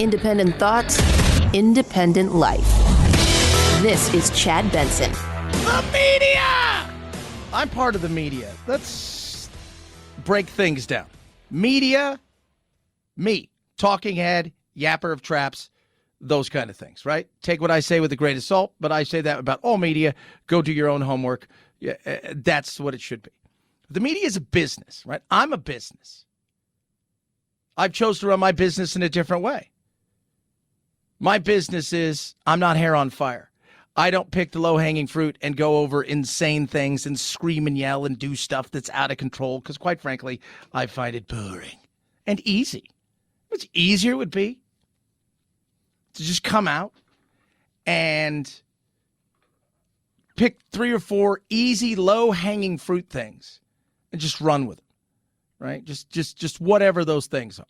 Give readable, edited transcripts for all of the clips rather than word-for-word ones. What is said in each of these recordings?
Independent thoughts, independent life. This is Chad Benson. The media! I'm part of the media. Let's break things down. Media, me, talking head, yapper of traps, those kind of things, right? Take what I say with a grain of salt, but I say that about all media. Go do your own homework. Yeah, that's what it should be. The media is a business, right? I'm a business. I've chosen to run my business in a different way. My business is I'm not hair on fire. I don't pick the low-hanging fruit and go over insane things and scream and yell and do stuff that's out of control because, quite frankly, I find it boring and easy. How much easier it would be to just come out and pick 3 or 4 easy, low-hanging fruit things and just run with them, right? Just whatever those things are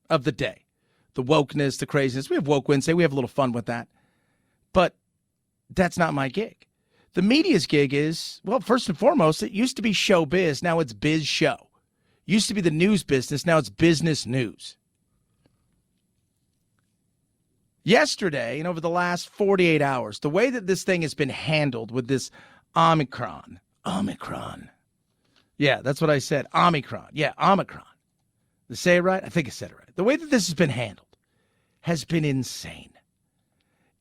of the day. The wokeness, the craziness. We have Woke Wednesday. We have a little fun with that. But that's not my gig. The media's gig is, well, first and foremost, it used to be show biz. Now it's biz show. Used to be the news business. Now it's business news. Yesterday and over the last 48 hours, the way that this thing has been handled with this Omicron. Yeah, that's what I said. Omicron. Yeah, Omicron. Did I say it right? I think I said it right. The way that this has been handled has been insane.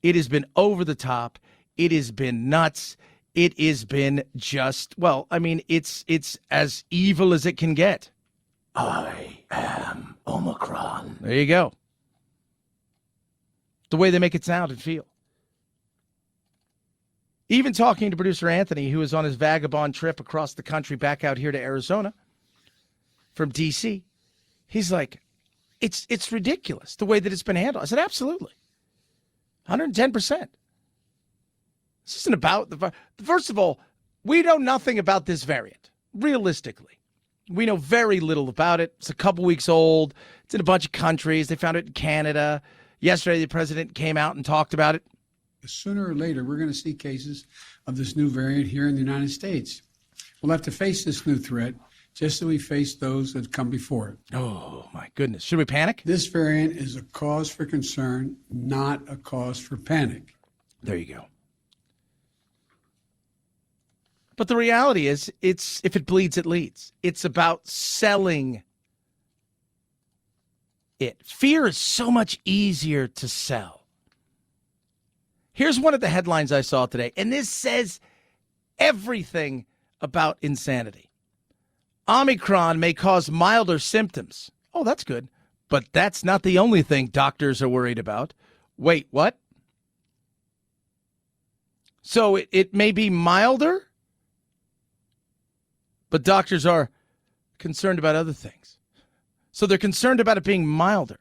It has been over the top. It has been nuts. It has been just, well, I mean, it's as evil as it can get. I am Omicron. There you go. The way they make it sound and feel. Even talking to producer Anthony, who is on his vagabond trip across the country back out here to Arizona from D.C., he's like, it's ridiculous the way that it's been handled. I said, absolutely. 110%. This isn't about the. First of all, we know nothing about this variant, realistically. We know very little about it. It's a couple weeks old. It's in a bunch of countries. They found it in Canada. Yesterday, the president came out and talked about it. Sooner or later, we're going to see cases of this new variant here in the United States. We'll have to face this new threat just as we faced those that come before it. Oh, my goodness. Should we panic? This variant is a cause for concern, not a cause for panic. There you go. But the reality is, it's if it bleeds, it leads. It's about selling it. Fear is so much easier to sell. Here's one of the headlines I saw today, and this says everything about insanity. Omicron may cause milder symptoms. Oh, that's good. But that's not the only thing doctors are worried about. Wait, what? So it may be milder, but doctors are concerned about other things. So they're concerned about it being milder.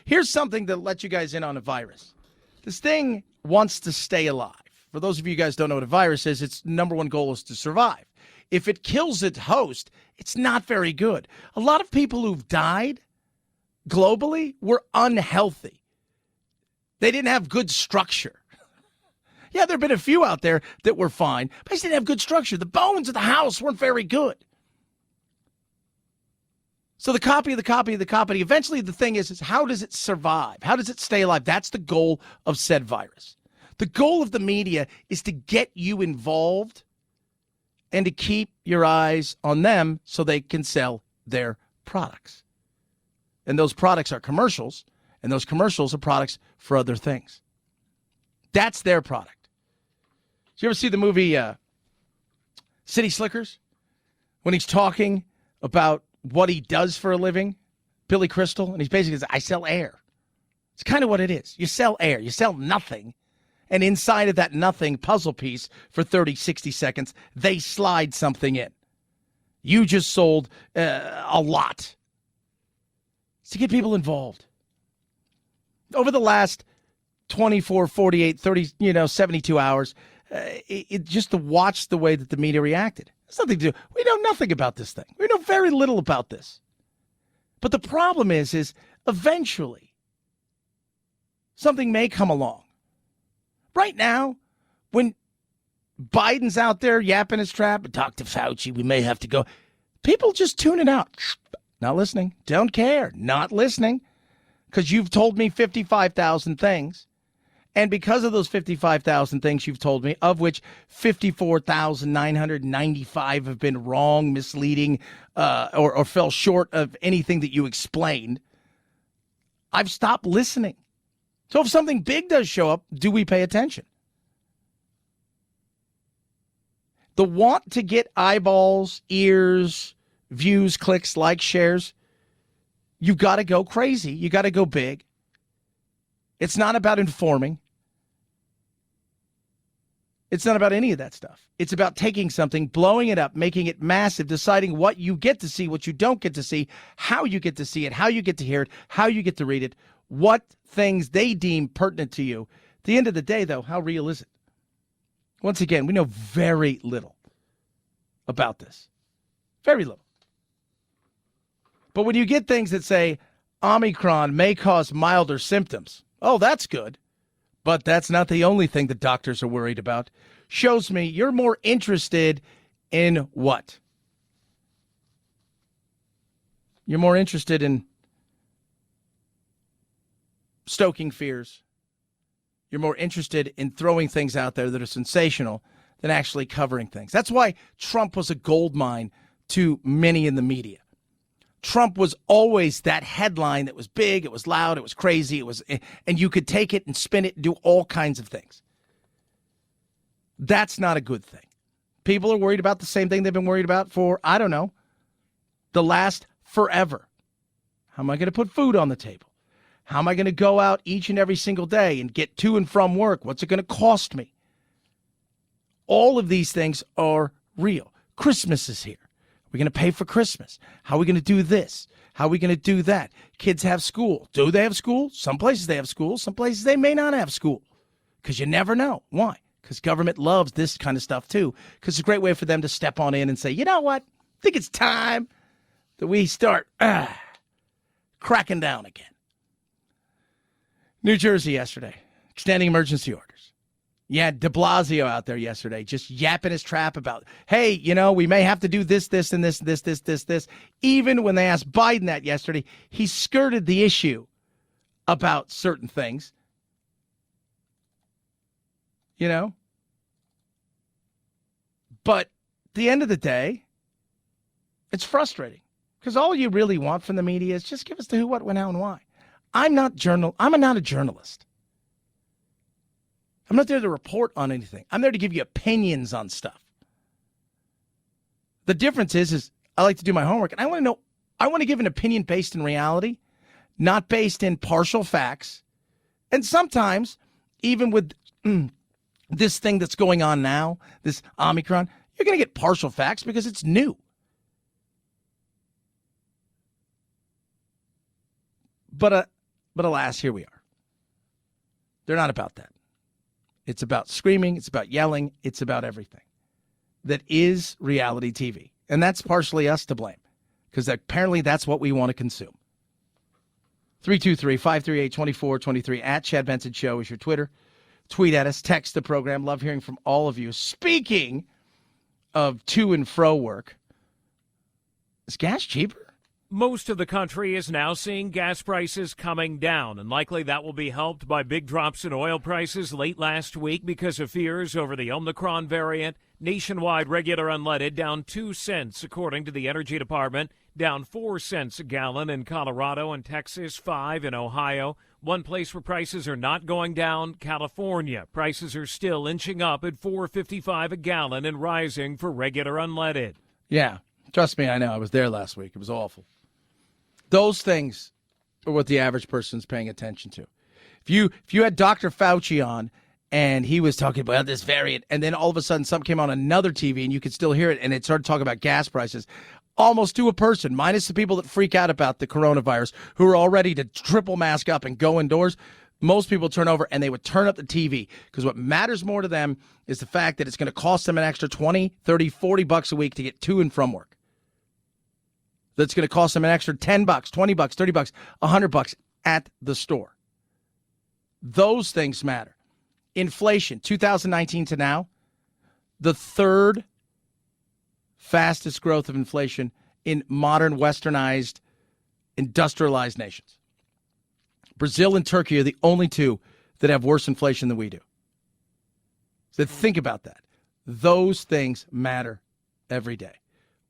Here's something that lets you guys in on a virus. This thing wants to stay alive. For those of you guys who don't know what a virus is, its number one goal is to survive. If it kills its host, it's not very good. A lot of people who've died globally were unhealthy. They didn't have good structure. Yeah, there have been a few out there that were fine, but they didn't have good structure. The bones of the house weren't very good. So the copy of the copy of the copy, eventually the thing is how does it survive? How does it stay alive? That's the goal of said virus. The goal of the media is to get you involved and to keep your eyes on them so they can sell their products. And those products are commercials, and those commercials are products for other things. That's their product. Did you ever see the movie City Slickers? When he's talking about what he does for a living, Billy Crystal, and he's basically says, I sell air. It's kind of what it is. You sell air. You sell nothing. And inside of that nothing puzzle piece for 30, 60 seconds, they slide something in. You just sold a lot. It's to get people involved. Over the last 24, 48, 30, 72 hours, just to watch the way that the media reacted. It's nothing to do. We know nothing about this thing. We know very little about this. But the problem is eventually something may come along. Right now, when Biden's out there yapping his trap, Dr. Fauci, we may have to go. People just tune it out. Not listening. Don't care. Not listening. because you've told me 55,000 things. And because of those 55,000 things you've told me, of which 54,995 have been wrong, misleading, or fell short of anything that you explained, I've stopped listening. So if something big does show up, do we pay attention? The want to get eyeballs, ears, views, clicks, likes, shares, you got to go crazy. You got to go big. It's not about informing. It's not about any of that stuff. It's about taking something, blowing it up, making it massive, deciding what you get to see, what you don't get to see, how you get to see it, how you get to hear it, how you get to read it, what things they deem pertinent to you. At the end of the day, though, how real is it? Once again, we know very little about this. Very little. But when you get things that say Omicron may cause milder symptoms, oh, that's good. But that's not the only thing that doctors are worried about. Shows me you're more interested in what? You're more interested in stoking fears. You're more interested in throwing things out there that are sensational than actually covering things. That's why Trump was a gold mine to many in the media. Trump was always that headline that was big, it was loud, it was crazy, and you could take it and spin it and do all kinds of things. That's not a good thing. People are worried about the same thing they've been worried about for, I don't know, the last forever. How am I going to put food on the table? How am I going to go out each and every single day and get to and from work? What's it going to cost me? All of these things are real. Christmas is here. We're going to pay for Christmas. How are we going to do this? How are we going to do that? Kids have school. Do they have school? Some places they have school. Some places they may not have school because you never know. Why? Because government loves this kind of stuff too, because it's a great way for them to step on in and say, you know what? I think it's time that we start cracking down again. New Jersey yesterday, extending emergency orders. You had de Blasio out there yesterday just yapping his trap about, hey, you know, we may have to do this, this, and this. Even when they asked Biden that yesterday, he skirted the issue about certain things. You know? But at the end of the day, it's frustrating because all you really want from the media is just give us the who, what, when, how, and why. I'm not a journalist. I'm not there to report on anything. I'm there to give you opinions on stuff. The difference is I like to do my homework, and I want to give an opinion based in reality, not based in partial facts. And sometimes, even with this thing that's going on now, this Omicron, you're going to get partial facts because it's new. But alas, here we are. They're not about that. It's about screaming. It's about yelling. It's about everything that is reality TV. And that's partially us to blame because apparently that's what we want to consume. 323-538-2423 at Chad Benson Show is your Twitter. Tweet at us. Text the program. Love hearing from all of you. Speaking of to and fro work, is gas cheaper? Most of the country is now seeing gas prices coming down, and likely that will be helped by big drops in oil prices late last week because of fears over the Omicron variant. Nationwide regular unleaded down 2 cents, according to the Energy Department, down 4 cents a gallon in Colorado and Texas, 5 in Ohio. One place where prices are not going down, California. Prices are still inching up at $4.55 a gallon and rising for regular unleaded. Yeah, trust me, I know. I was there last week. It was awful. Those things are what the average person's paying attention to. If you had Dr. Fauci on and he was talking about this variant, and then all of a sudden something came on another TV and you could still hear it, and it started talking about gas prices, almost to a person, minus the people that freak out about the coronavirus, who are all ready to triple mask up and go indoors, most people turn over and they would turn up the TV because what matters more to them is the fact that it's going to cost them an extra 20, 30, 40 bucks a week to get to and from work. That's going to cost them an extra 10 bucks, 20 bucks, 30 bucks, 100 bucks at the store. Those things matter. Inflation, 2019 to now, the third fastest growth of inflation in modern, westernized, industrialized nations. Brazil and Turkey are the only two that have worse inflation than we do. So think about that. Those things matter every day.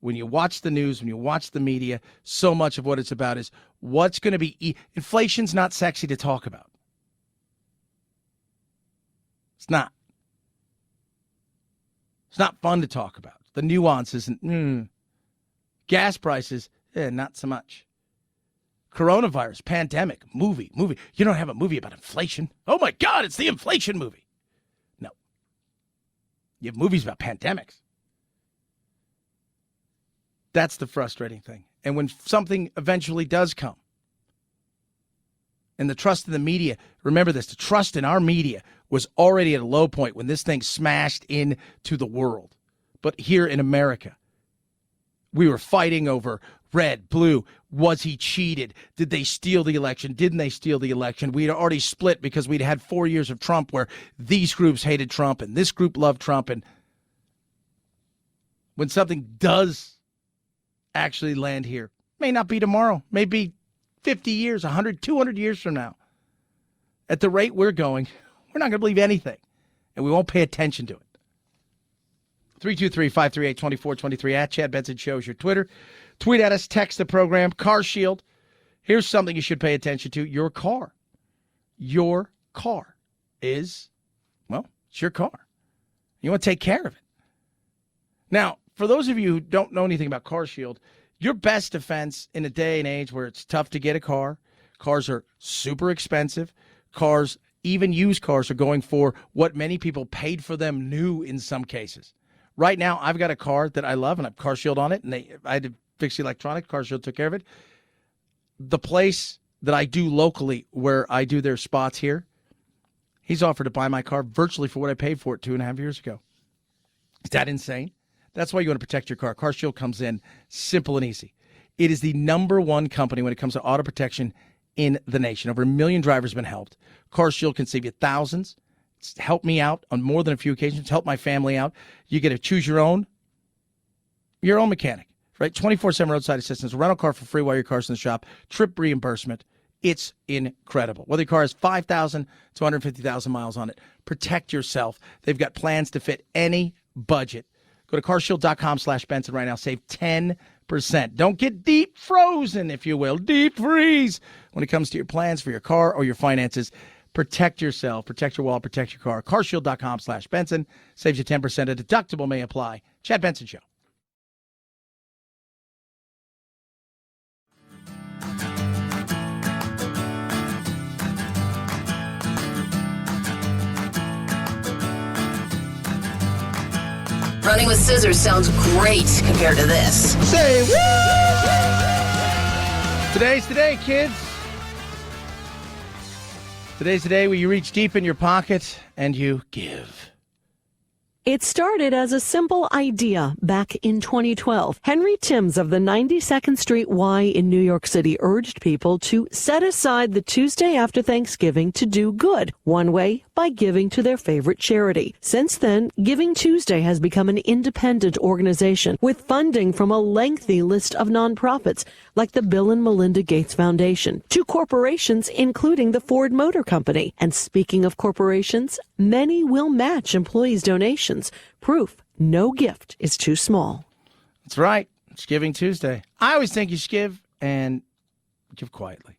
When you watch the news, when you watch the media, so much of what it's about is what's going to be. Inflation's not sexy to talk about. It's not. It's not fun to talk about. The nuances and gas prices, not so much. Coronavirus, pandemic, movie. You don't have a movie about inflation. Oh my God, it's the inflation movie. No. You have movies about pandemics. That's the frustrating thing. And when something eventually does come, and the trust in the media, remember this, the trust in our media was already at a low point when this thing smashed into the world. But here in America, we were fighting over red, blue. Was he cheated? Did they steal the election? Didn't they steal the election? We'd already split because we'd had 4 years of Trump where these groups hated Trump and this group loved Trump. And when something does actually land here, may not be tomorrow, maybe 50 years, 100, 200 years from now. At the rate we're going, we're not going to believe anything, and we won't pay attention to it. 323-538-2423 at Chad Benson Show is your Twitter. Tweet at us, text the program, Car Shield. Here's something you should pay attention to. Your car. Your car is, well, it's your car. You want to take care of it. Now, for those of you who don't know anything about Car Shield, your best defense in a day and age where it's tough to get a car, cars are super expensive, cars, even used cars, are going for what many people paid for them new in some cases. Right now, I've got a car that I love, and I have Car Shield on it, and I had to fix the electronic. Car Shield took care of it. The place that I do locally, where I do their spots here, he's offered to buy my car virtually for what I paid for it 2.5 years ago. Is that insane? That's why you want to protect your car. Car Shield comes in simple and easy. It is the #1 company when it comes to auto protection in the nation. Over 1 million drivers have been helped. Car Shield can save you thousands. It's helped me out on more than a few occasions. Helped my family out. You get to choose your own mechanic, right? 24/7 roadside assistance, rental car for free while your car's in the shop, trip reimbursement. It's incredible. Whether your car has 5,000 to 150,000 miles on it, protect yourself. They've got plans to fit any budget. Go to carshield.com/Benson right now. Save 10%. Don't get deep frozen, if you will. Deep freeze when it comes to your plans for your car or your finances. Protect yourself. Protect your wallet. Protect your car. carshield.com/Benson. Saves you 10%. A deductible may apply. Chad Benson Show. Running with scissors sounds great compared to this. Say what? Today's the day, kids. Today's the day where you reach deep in your pocket and you give. It started as a simple idea back in 2012. Henry Timms of the 92nd Street Y in New York City urged people to set aside the Tuesday after Thanksgiving to do good. One way, by giving to their favorite charity. Since then, Giving Tuesday has become an independent organization with funding from a lengthy list of nonprofits like the Bill and Melinda Gates Foundation, to corporations including the Ford Motor Company. And speaking of corporations, many will match employees' donations. Proof no gift is too small. That's right. It's Giving Tuesday. I always think you should give and give quietly.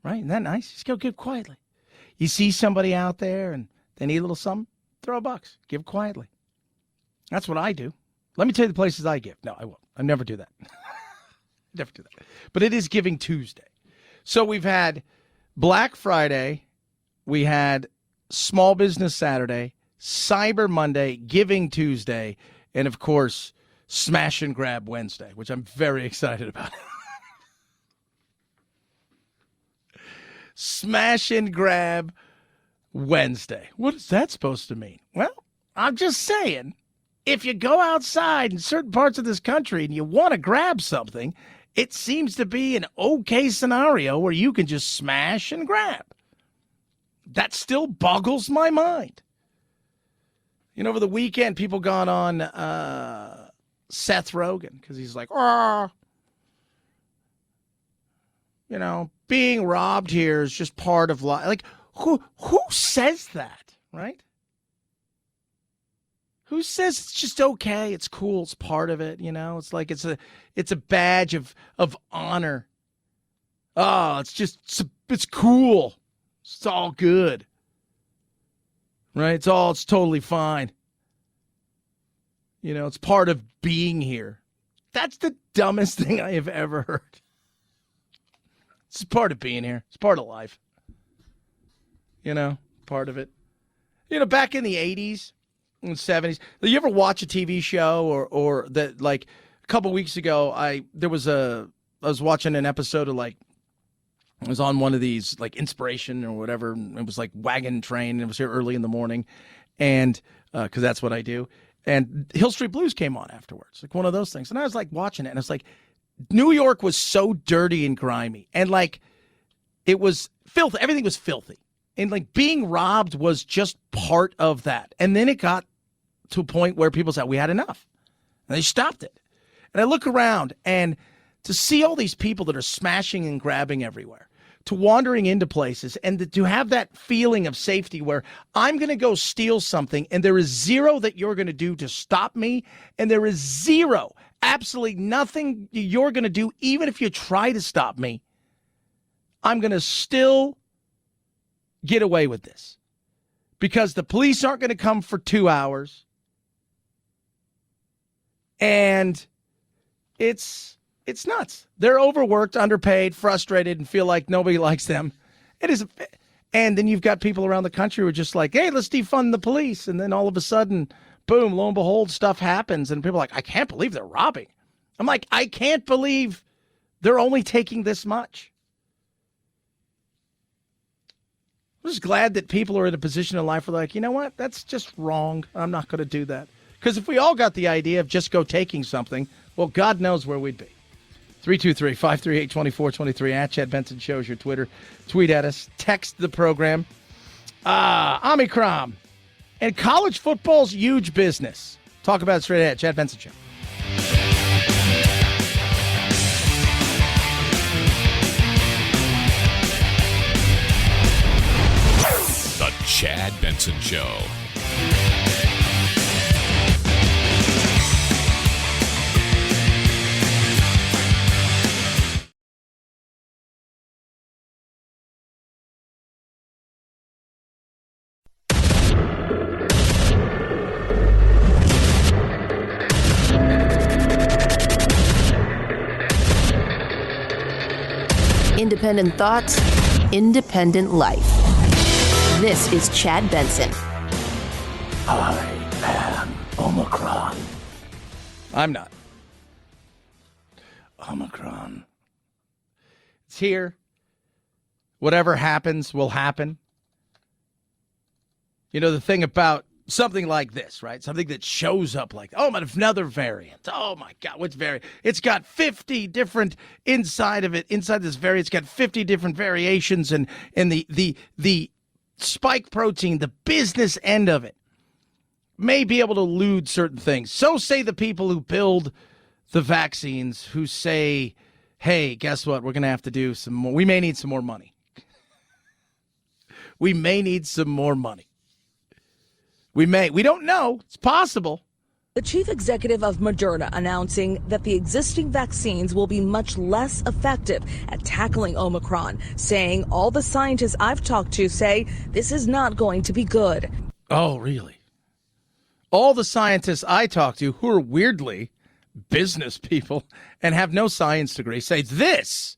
Right? Isn't that nice? Just go give quietly. You see somebody out there and they need a little something, throw $1. Give quietly. That's what I do. Let me tell you the places I give. No, I won't. I never do that. Never do that. But it is Giving Tuesday. So we've had Black Friday. We had Small Business Saturday, Cyber Monday, Giving Tuesday, and of course, Smash and Grab Wednesday, which I'm very excited about. Smash and Grab Wednesday. What is that supposed to mean? Well, I'm just saying, if you go outside in certain parts of this country and you want to grab something, it seems to be an okay scenario where you can just smash and grab. That still boggles my mind. You know, over the weekend, people got on Seth Rogen because he's like, being robbed here is just part of life. Like, who says that, right? Who says it's just okay? It's cool. It's part of it. It's like it's a badge of honor. Oh, it's cool. It's all good, right? It's totally fine. It's part of being here. That's the dumbest thing I have ever heard. It's part of being here. It's part of life. Part of it. Back in the 80s and 70s, did you ever watch a TV show or that, like, a couple weeks ago, I was watching an episode of, like, it was on one of these, like, Inspiration or whatever. It was like Wagon Train. It was here early in the morning, and because that's what I do. And Hill Street Blues came on afterwards, like one of those things. And I was like watching it, and it's like New York was so dirty and grimy, and like it was filthy. Everything was filthy, and like being robbed was just part of that. And then it got to a point where people said we had enough, and they stopped it. And I look around, and to see all these people that are smashing and grabbing everywhere, to wandering into places, and to have that feeling of safety where I'm going to go steal something and there is zero that you're going to do to stop me, and there is zero, absolutely nothing you're going to do even if you try to stop me, I'm going to still get away with this because the police aren't going to come for 2 hours, and it's nuts. They're overworked, underpaid, frustrated, and feel like nobody likes them. It is, and then you've got people around the country who are just like, hey, let's defund the police. And then all of a sudden, boom, lo and behold, stuff happens. And people are like, I can't believe they're robbing. I'm like, I can't believe they're only taking this much. I'm just glad that people are in a position in life where they're like, you know what? That's just wrong. I'm not going to do that. Because if we all got the idea of just go taking something, well, God knows where we'd be. 323-538-2423 at Chad Benson Show is your Twitter. Tweet at us. Text the program. Omicron. And college football's huge business. Talk about it straight ahead. Chad Benson Show. The Chad Benson Show. Independent thoughts, independent life. This is Chad Benson. I am Omicron. I'm not. Omicron. It's here. Whatever happens will happen. The thing about something like this, right? Something that shows up like, oh, but another variant. Oh, my God, what's variant? It's got 50 different inside of it. Inside this variant, it's got 50 different variations, and the spike protein, the business end of it, may be able to elude certain things. So say the people who build the vaccines, who say, hey, guess what? We're going to have to do some more. We may need some more money. We may need some more money. We don't know. It's possible. The chief executive of Moderna announcing that the existing vaccines will be much less effective at tackling Omicron, saying all the scientists I've talked to say this is not going to be good. Oh, really? All the scientists I talk to, who are weirdly business people and have no science degree, say this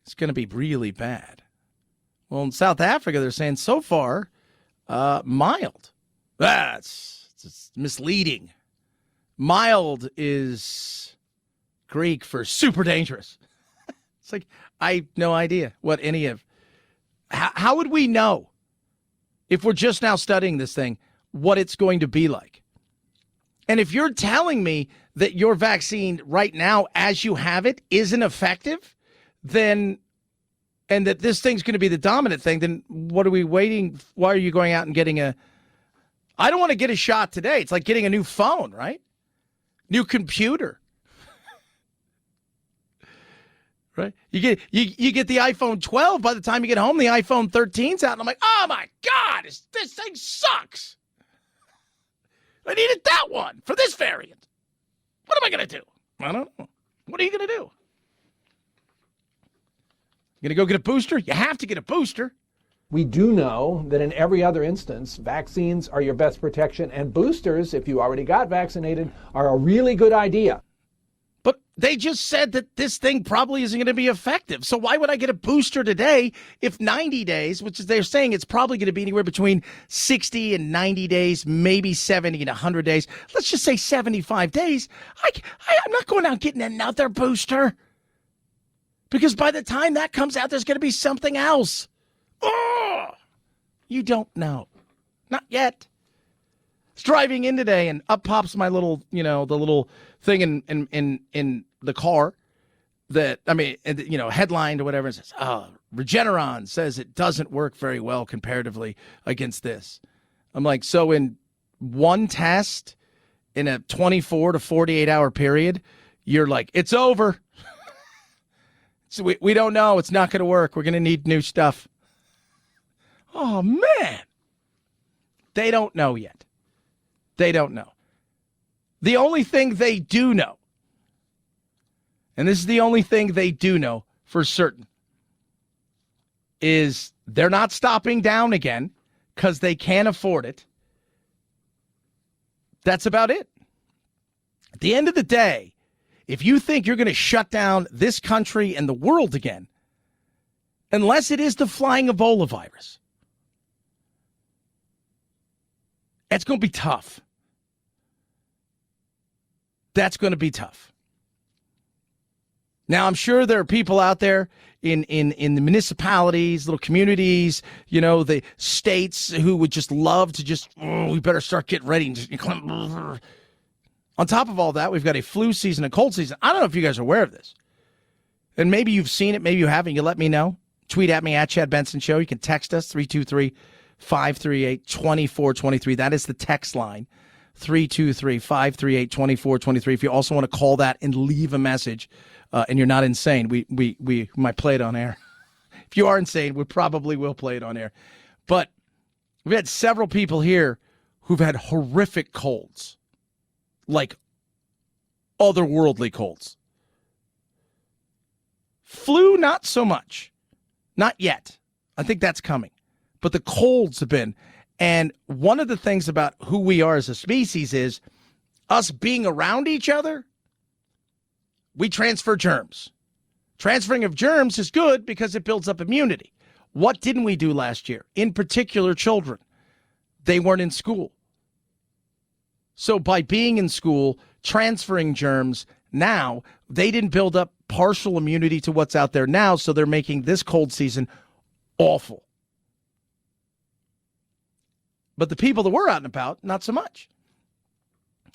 is going to be really bad. Well, in South Africa, they're saying so far, mild. It's misleading. Mild is Greek for super dangerous. It's like, I have no idea what any of. How would we know if we're just now studying this thing, what it's going to be like? And if you're telling me that your vaccine right now, as you have it, isn't effective, then, and that this thing's going to be the dominant thing, then what are we waiting? Why are you going out and getting I don't want to get a shot today. It's like getting a new phone, right? New computer. Right? You get the iPhone 12. By the time you get home, the iPhone 13's out. And I'm like, oh my God, this thing sucks. I needed that one for this variant. What am I going to do? I don't know. What are you going to do? You going to go get a booster? You have to get a booster. We do know that in every other instance, vaccines are your best protection, and boosters, if you already got vaccinated, are a really good idea. But they just said that this thing probably isn't going to be effective. So why would I get a booster today if 90 days, which is they're saying it's probably going to be anywhere between 60 and 90 days, maybe 70 and 100 days. Let's just say 75 days. I'm not going out getting another booster. Because by the time that comes out, there's going to be something else. Oh, you don't know. Not yet. I was driving in today and up pops my little, the little thing in the car that, headlined or whatever. It says, Regeneron says it doesn't work very well comparatively against this. I'm like, so in one test in a 24 to 48 hour period, you're like, it's over. So we don't know. It's not going to work. We're going to need new stuff. Oh, man. They don't know yet. They don't know. The only thing they do know, and this is the only thing they do know for certain, is they're not stopping down again because they can't afford it. That's about it. At the end of the day, if you think you're going to shut down this country and the world again, unless it is the flying Ebola virus, it's going to be tough. That's going to be tough. Now, I'm sure there are people out there in the municipalities, little communities, the states who would just love to we better start getting ready. On top of all that, we've got a flu season, a cold season. I don't know if you guys are aware of this. And maybe you've seen it, maybe you haven't. You let me know. Tweet at me at Chad Benson Show. You can text us 323-538-2423. That is the text line. 323-538-2423. If you also want to call that and leave a message, and you're not insane, we might play it on air. If you are insane, we probably will play it on air. But we've had several people here who've had horrific colds, like otherworldly colds. Flu, not so much. Not yet. I think that's coming. But the colds have been. And one of the things about who we are as a species is us being around each other, we transfer germs. Transferring of germs is good because it builds up immunity. What didn't we do last year? In particular, children. They weren't in school. So by being in school, transferring germs, now they didn't build up partial immunity to what's out there now, so they're making this cold season awful. But the people that were out and about, not so much.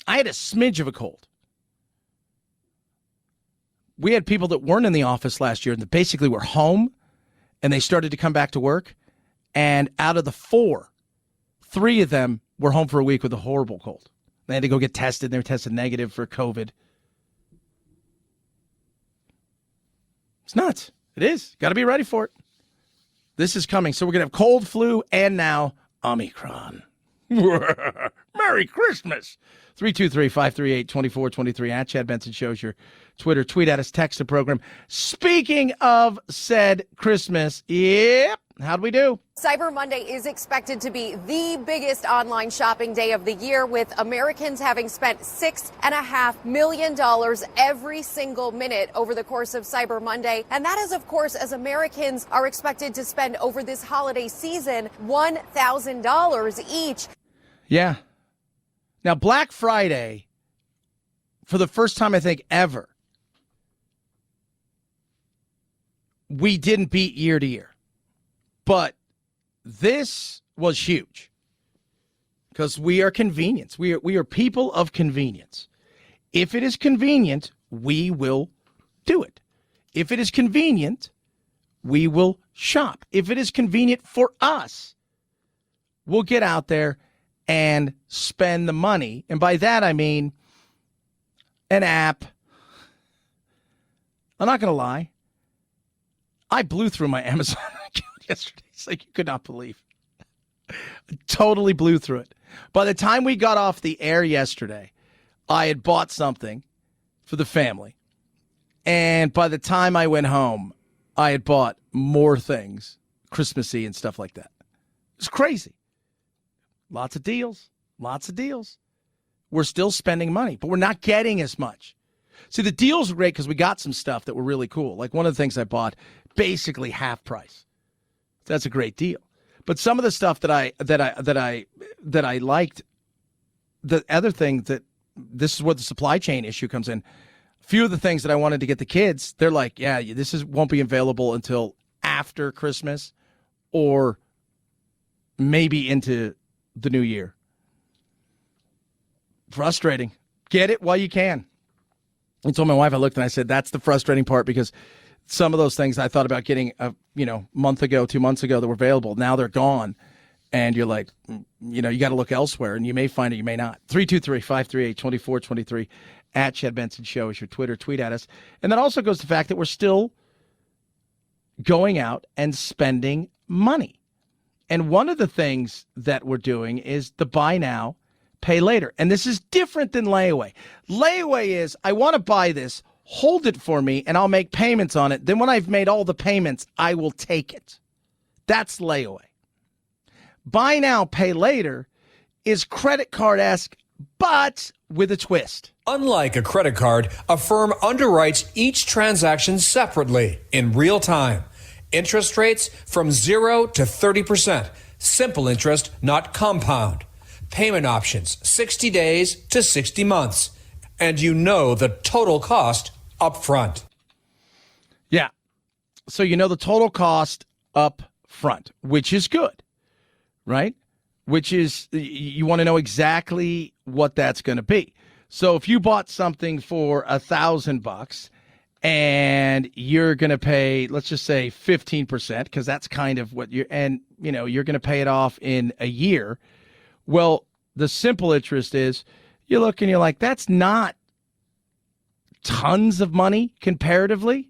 I had a smidge of a cold. We had people that weren't in the office last year and that basically were home, and they started to come back to work. And out of the 4, 3 of them were home for a week with a horrible cold. They had to go get tested. They were tested negative for COVID. It's nuts. It is. Got to be ready for it. This is coming. So we're going to have cold, flu, and now Omicron. Merry Christmas. 323-538-2423 at Chad Benson Shows your Twitter. Tweet at us, text the program. Speaking of said Christmas, yep, how'd we do? Cyber Monday is expected to be the biggest online shopping day of the year, with Americans having spent $6.5 million every single minute over the course of Cyber Monday. And that is, of course, as Americans are expected to spend over this holiday season $1,000 each. Yeah. Now, Black Friday, for the first time, I think, ever, we didn't beat year to year. But this was huge because we are convenience. We are people of convenience. If it is convenient, we will do it. If it is convenient, we will shop. If it is convenient for us, we'll get out there and spend the money. And by that, I mean an app. I'm not going to lie. I blew through my Amazon account yesterday. It's like you could not believe. I totally blew through it. By the time we got off the air yesterday, I had bought something for the family. And by the time I went home, I had bought more things, Christmassy and stuff like that. It's crazy. Lots of deals. Lots of deals. We're still spending money, but we're not getting as much. See, the deals were great because we got some stuff that were really cool. Like one of the things I bought, basically half price. That's a great deal. But some of the stuff that I liked, the other thing that this is where the supply chain issue comes in. A few of the things that I wanted to get the kids, they're like, yeah, won't be available until after Christmas or maybe into the new year. Frustrating. Get it while you can. I told my wife, I looked and I said, that's the frustrating part because some of those things I thought about getting month ago, 2 months ago that were available. Now they're gone. And you're like, you got to look elsewhere and you may find it, you may not. 323-538-2423 at Chad Benson Show is your Twitter. Tweet at us. And that also goes to the fact that we're still going out and spending money. And one of the things that we're doing is the buy now, pay later. And this is different than layaway. Layaway is, I want to buy this, hold it for me, and I'll make payments on it. Then when I've made all the payments, I will take it. That's layaway. Buy now, pay later is credit card-esque, but with a twist. Unlike a credit card, Affirm underwrites each transaction separately in real time. Interest rates from 0 to 30%. Simple interest, not compound. Payment options, 60 days to 60 months. And the total cost up front. Yeah. So the total cost up front, which is good, right? Which is, you want to know exactly what that's going to be. So if you bought something for $1,000 and you're going to pay, let's just say 15%, because that's kind of what you're going to pay it off in a year. Well, the simple interest is you look and you're like, that's not tons of money comparatively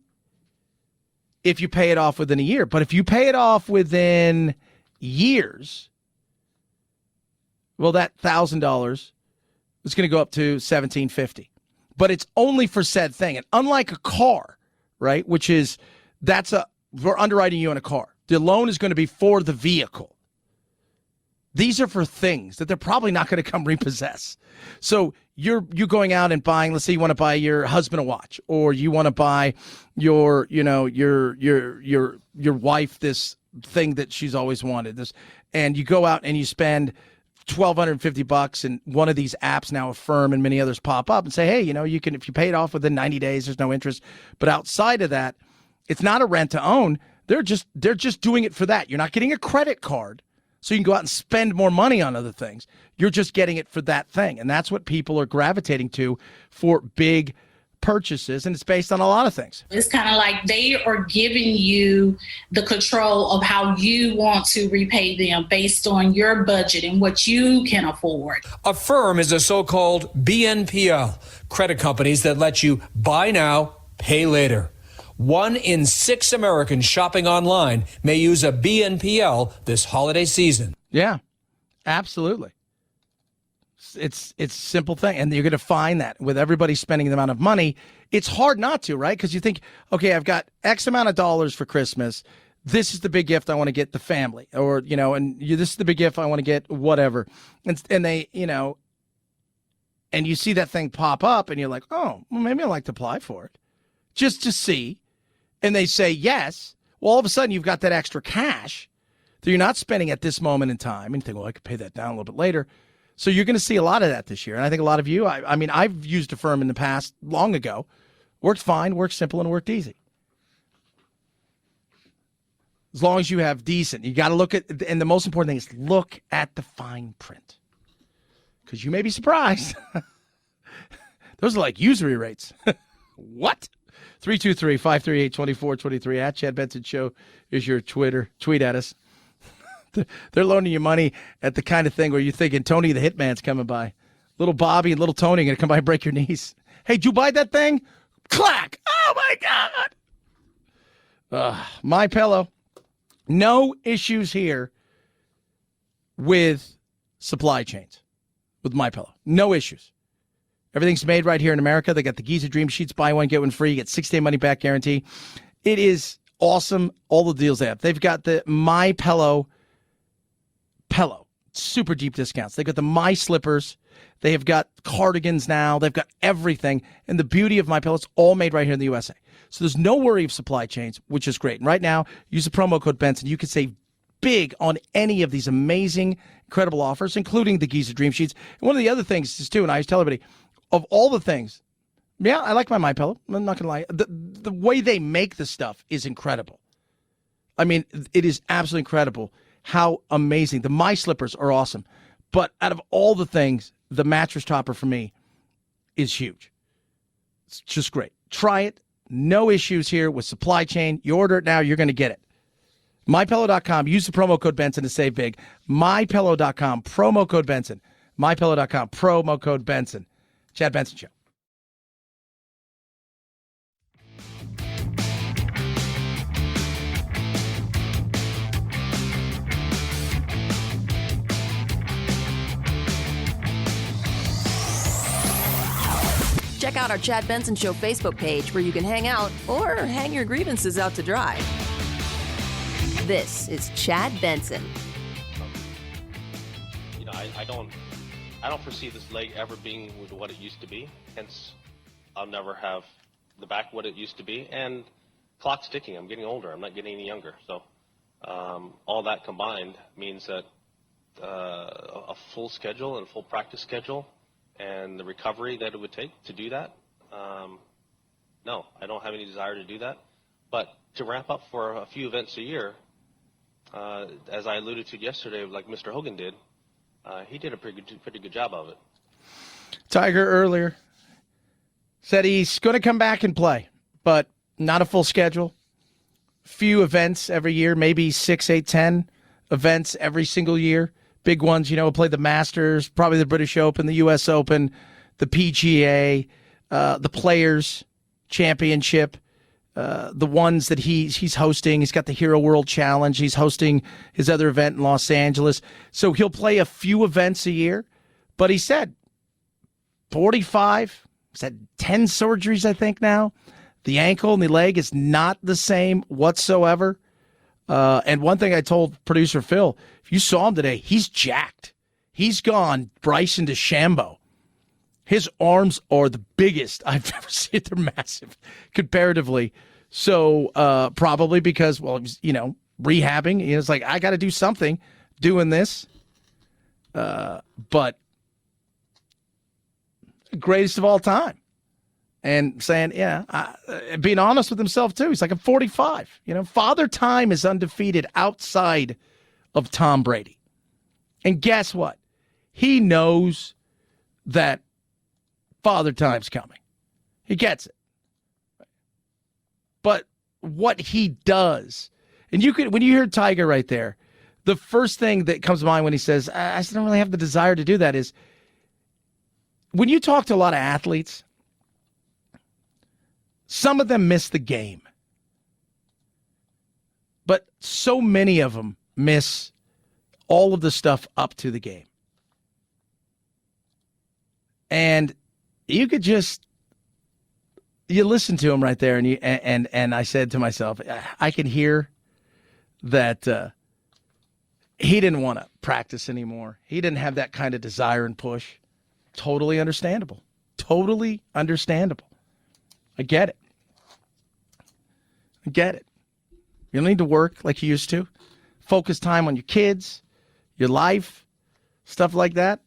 if you pay it off within a year. But if you pay it off within years, well, that $1,000 is going to go up to $1,750. But it's only for said thing. And unlike a car, right, which is, we're underwriting you in a car. The loan is going to be for the vehicle. These are for things that they're probably not going to come repossess. So you're going out and buying, let's say you want to buy your husband a watch, or you want to buy your wife this thing that she's always wanted, this, and you go out and you spend $1,250, and one of these apps now, Affirm and many others, pop up and say, hey, you can, if you pay it off within 90 days, there's no interest. But outside of that, it's not a rent to own. They're just doing it for that. You're not getting a credit card so you can go out and spend more money on other things. You're just getting it for that thing. And that's what people are gravitating to for big purchases, and it's based on a lot of things. It's kind of like they are giving you the control of how you want to repay them based on your budget and what you can afford. Affirm is a so-called BNPL, credit companies that let you buy now, pay later. 1 in 6 Americans shopping online may use a BNPL this holiday season. Yeah, absolutely. It's a simple thing, and you're going to find that with everybody spending the amount of money, it's hard not to, right? Because you think, okay, I've got X amount of dollars for Christmas. This is the big gift I want to get the family, or this is the big gift I want to get whatever, and they, and you see that thing pop up, and you're like, oh, well, maybe I'd like to apply for it, just to see, and they say yes. Well, all of a sudden you've got that extra cash that you're not spending at this moment in time, and you think, well, I could pay that down a little bit later. So you're going to see a lot of that this year. And I think a lot of you, I've used Affirm in the past long ago. Worked fine, worked simple, and worked easy. As long as you have decent. You got to look at, and the most important thing is look at the fine print. Because you may be surprised. Those are like usury rates. What? 323-538-2423 at Chad Benson Show is your Twitter. Tweet at us. They're loaning you money at the kind of thing where you're thinking Tony the Hitman's coming by. Little Bobby and little Tony are going to come by and break your knees. Hey, did you buy that thing? Clack! Oh, my God! MyPillow. No issues here with supply chains with MyPillow. No issues. Everything's made right here in America. They got the Giza Dream Sheets, buy one, get one free. You get 6-day money-back guarantee. It is awesome, all the deals they have. They've got the MyPillow pillow, super deep discounts. They've got the My Slippers. They have got cardigans now. They've got everything. And the beauty of MyPillow, it's all made right here in the USA. So there's no worry of supply chains, which is great. And right now, use the promo code Benson. You can save big on any of these amazing, incredible offers, including the Giza Dream Sheets. And one of the other things is, too, and I always tell everybody, of all the things, yeah, I like my MyPillow. I'm not going to lie. The way they make the stuff is incredible. I mean, it is absolutely incredible how amazing. The My Slippers are awesome. But out of all the things, the mattress topper for me is huge. It's just great. Try it. No issues here with supply chain. You order it now, you're going to get it. MyPillow.com. Use the promo code Benson to save big. MyPillow.com. Promo code Benson. MyPillow.com. Promo code Benson. Chad Benson Show. Check out our Chad Benson Show Facebook page where you can hang out or hang your grievances out to dry. This is Chad Benson. You know, I don't foresee this leg ever being what it used to be. Hence, I'll never have the back what it used to be. And clock's ticking. I'm getting older. I'm not getting any younger. So all that combined means that a full schedule and full practice schedule and the recovery that it would take to do that, no, I don't have any desire to do that. But to ramp up for a few events a year, as I alluded to yesterday, like Mr. Hogan did, he did a pretty good job of it. Tiger earlier said he's going to come back and play, but not a full schedule. Few events every year, maybe 6, 8, 10 events every single year. Big ones, you know, play the Masters, probably the British Open, the U.S. Open, the PGA, the Players Championship, the ones that he's hosting. He's got the Hero World Challenge. He's hosting his other event in Los Angeles. So he'll play a few events a year. But he said 45, said 10 surgeries, I think now. The ankle and the leg is not the same whatsoever. And one thing I told producer Phil, if you saw him today, he's jacked. He's gone Bryson DeChambeau. His arms are the biggest I've ever seen. They're massive comparatively. So probably because, well, you know, rehabbing. It's like, I got to do something doing this. But greatest of all time. And saying, being honest with himself, too. He's like, I'm 45. You know, Father Time is undefeated outside of Tom Brady. And guess what? He knows that Father Time's coming. He gets it. But what he does, and you could, when you hear Tiger right there, the first thing that comes to mind when he says, I just don't really have the desire to do that is, when you talk to a lot of athletes, some of them miss the game. But so many of them miss all of the stuff up to the game. And you could just, you listen to him right there, and I said to myself, I can hear that he didn't want to practice anymore. He didn't have that kind of desire and push. Totally understandable. Totally understandable. I get it. I get it. You don't need to work like you used to. Focus time on your kids, your life, stuff like that.